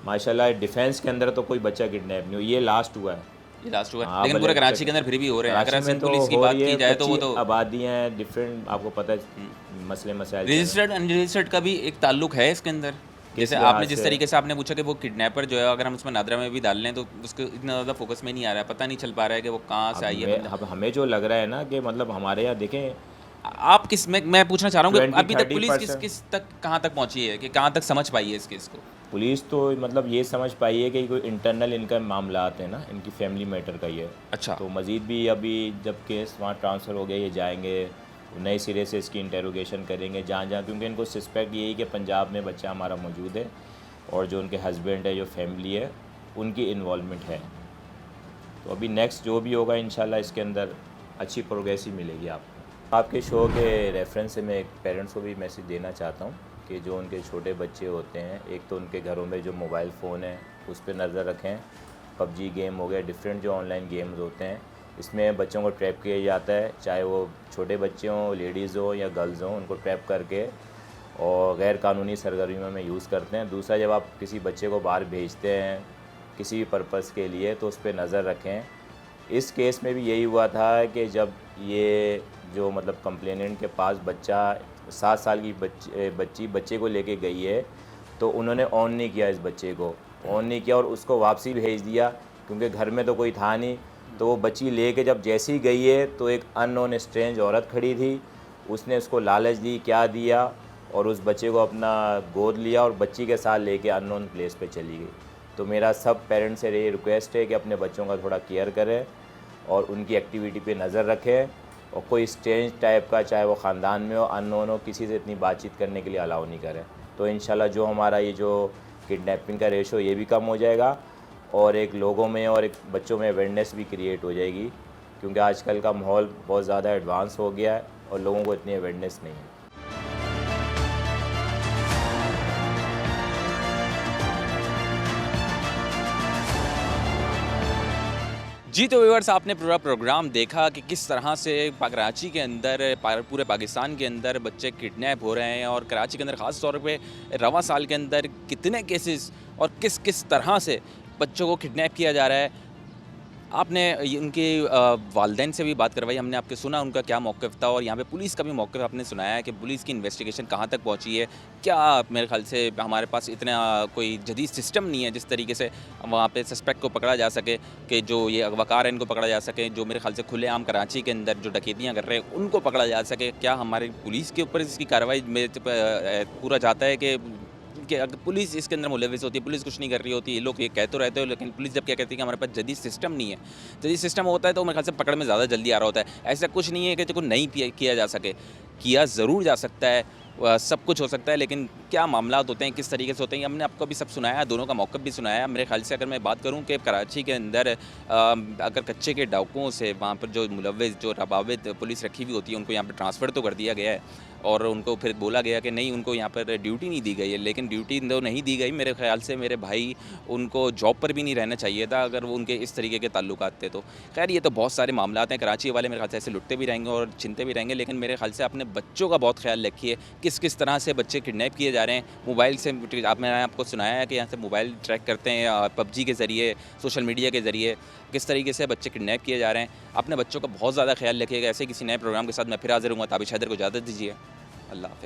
माशाल्लाह डिफेंस के अंदर तो कोई बच्चा किडनैप नहीं हुआ। ये लास्ट हुआ है, ये लास्ट हुआ है। हाँ, लेकिन पूरे बल्कि कराची के अंदर फिर भी हो रहे हैं। अगर कराची में सिंध तो पुलिस की हो बात रही है, की जाए तो वो 25 तो आबादियाँ हैं डिफरेंट, आपको पता है मसले मसाइल चल रहे हैं। रजिस्टर्ड अनरजिस्टर्ड का भी एक ताल्लुक है इसके अंदर। जैसे लिहाज आपने जिस से? तरीके से आपने पूछा कि वो किडनैपर जो है, अगर हम उसमें नादरा में भी डाल लें तो उसको इतना ज़्यादा फोकस में नहीं आ रहा है, पता नहीं चल पा रहा है कि वो कहाँ से आई है। अब हमें जो लग रहा है ना कि मतलब हमारे यहाँ देखें, आप किस में, मैं पूछना चाह रहा हूँ कि 20, अभी तक पुलिस 30% किस तक कहाँ तक पहुँची है, कि कहाँ तक समझ पाई है इस केस को? पुलिस तो मतलब ये समझ पाई है कि कोई इंटरनल इनका मामलात है ना, इनकी फैमिली मैटर का ये। अच्छा, तो मज़ीद भी अभी जब केस वहाँ ट्रांसफ़र हो गया, ये जाएंगे नए सिरे से इसकी इंटेरोगेशन करेंगे जहाँ, क्योंकि इनको सस्पेक्ट यही कि पंजाब में बच्चा हमारा मौजूद है और जो उनके हस्बैंड है, जो फैमिली है, उनकी इन्वॉल्वमेंट है। तो अभी नेक्स्ट जो भी होगा इंशाल्लाह इसके अंदर अच्छी प्रोग्रेस ही मिलेगी आपको। आपके शो के रेफरेंस से मैं एक पेरेंट्स को भी मैसेज देना चाहता हूँ कि जो उनके छोटे बच्चे होते हैं, एक तो उनके घरों में जो मोबाइल फ़ोन है उस पर नज़र रखें। पबजी गेम हो गया, डिफरेंट जो ऑनलाइन गेम्स होते हैं, इसमें बच्चों को ट्रैप किया जाता है, चाहे वो छोटे बच्चे हों, लेडीज़ हो या गर्ल्स हों, उनको ट्रैप करके और गैर कानूनी सरगर्मियों में यूज़ करते हैं। दूसरा, जब आप किसी बच्चे को बाहर भेजते हैं किसी भी पर्पज़ के लिए तो उस पर नज़र रखें। इस केस में भी यही हुआ था कि जब ये जो मतलब कंप्लेनेंट के पास बच्चा 7 साल की बच्चे को लेके गई है, तो उन्होंने ऑन नहीं किया, इस बच्चे को ऑन नहीं किया और उसको वापसी भेज दिया, क्योंकि घर में तो कोई था नहीं। तो वो बच्ची लेके जब जैसी ही गई है तो एक अननोन स्ट्रेंज औरत खड़ी थी, उसने उसको लालच दी, क्या दिया, और उस बच्चे को अपना गोद लिया और बच्ची के साथ लेके अननोन प्लेस पे चली गई। तो मेरा सब पेरेंट्स से ये रिक्वेस्ट है कि अपने बच्चों का थोड़ा केयर करें और उनकी एक्टिविटी पे नज़र रखें, और कोई स्ट्रेंज टाइप का, चाहे वो ख़ानदान में हो, अननोन हो, किसी से इतनी बातचीत करने के लिए अलाउ नहीं करें। तो इंशाल्लाह जो हमारा ये जो किडनैपिंग का रेशो ये भी कम हो जाएगा और एक लोगों में और एक बच्चों में अवेयरनेस भी क्रिएट हो जाएगी, क्योंकि आजकल का माहौल बहुत ज़्यादा एडवांस हो गया है और लोगों को इतनी अवेयरनेस नहीं है। जी तो व्यूअर्स, आपने पूरा प्रोग्राम देखा कि किस तरह से कराची के अंदर पूरे पाकिस्तान के अंदर बच्चे किडनैप हो रहे हैं और कराची के अंदर ख़ास तौर पे रवां साल के अंदर कितने केसेस और किस किस तरह से बच्चों को किडनैप किया जा रहा है। आपने उनके वालिदैन से भी बात करवाई, हमने आपके सुना उनका क्या मौक़िफ़ था और यहाँ पे पुलिस का भी मौक़िफ़ आपने सुनाया है कि पुलिस की इन्वेस्टिगेशन कहाँ तक पहुँची है। क्या मेरे ख़्याल से हमारे पास इतना कोई जदीद सिस्टम नहीं है जिस तरीके से वहाँ पे सस्पेक्ट को पकड़ा जा सके, कि जो ये अगवाकार हैं इनको पकड़ा जा सके, जो मेरे ख़्याल से खुलेआम कराची के अंदर जो डकैतियाँ कर रहे हैं उनको पकड़ा जा सके। क्या हमारी पुलिस के ऊपर इसकी कार्रवाई में पूरा जाता है कि अगर पुलिस इसके अंदर मुलविस होती है, पुलिस कुछ नहीं कर रही होती, ये लोग ये कह तो रहते हो, लेकिन पुलिस जब क्या कहती है कि हमारे पास जदीद सिस्टम नहीं है, जदीद सिस्टम होता है तो मेरे ख्याल से पकड़ में ज़्यादा जल्दी आ रहा होता है। ऐसा कुछ नहीं है कि जो नहीं किया जा सके, किया ज़रूर जा सकता है, सब कुछ हो सकता है, लेकिन क्या मामला होते हैं, किस तरीके से होते हैं, हमने आपको अभी सब सुनाया, दोनों का मौक़िफ़ भी सुनाया। मेरे ख्याल से अगर मैं बात करूं कि कराची के अंदर अगर कच्चे के डाकुओं से वहाँ पर जो मुलविस जो रबाबित पुलिस रखी हुई होती है उनको यहाँ पर ट्रांसफ़र तो कर दिया गया है और उनको फिर बोला गया कि नहीं, उनको यहाँ पर ड्यूटी नहीं दी गई है, लेकिन ड्यूटी तो नहीं दी गई, मेरे ख्याल से मेरे भाई उनको जॉब पर भी नहीं रहना चाहिए था अगर वो उनके इस तरीके के ताल्लुकात थे तो। खैर ये तो बहुत सारे मामला हैं, कराची वाले मेरे ख्याल से ऐसे लुटते भी रहेंगे और छिनते भी रहेंगे, लेकिन मेरे ख्याल से अपने बच्चों का बहुत ख्याल रखिए। किस तरह से बच्चे किडनैप किए जा रहे हैं मोबाइल से। मैंने आपको सुनाया है कि यहाँ से मोबाइल ट्रैक करते हैं पबजी के ज़रिए, सोशल मीडिया के ज़रिए, किस तरीके से बच्चे किडनैप किए जा रहे हैं। अपने बच्चों का बहुत ज़्यादा ख्याल रखिएगा। ऐसे किसी नए प्रोग्राम के साथ मैं फिर हाजिर हूँगा। ताबिश हैदर को इजाज़त दीजिए। अल्लाह हाफ़िज़।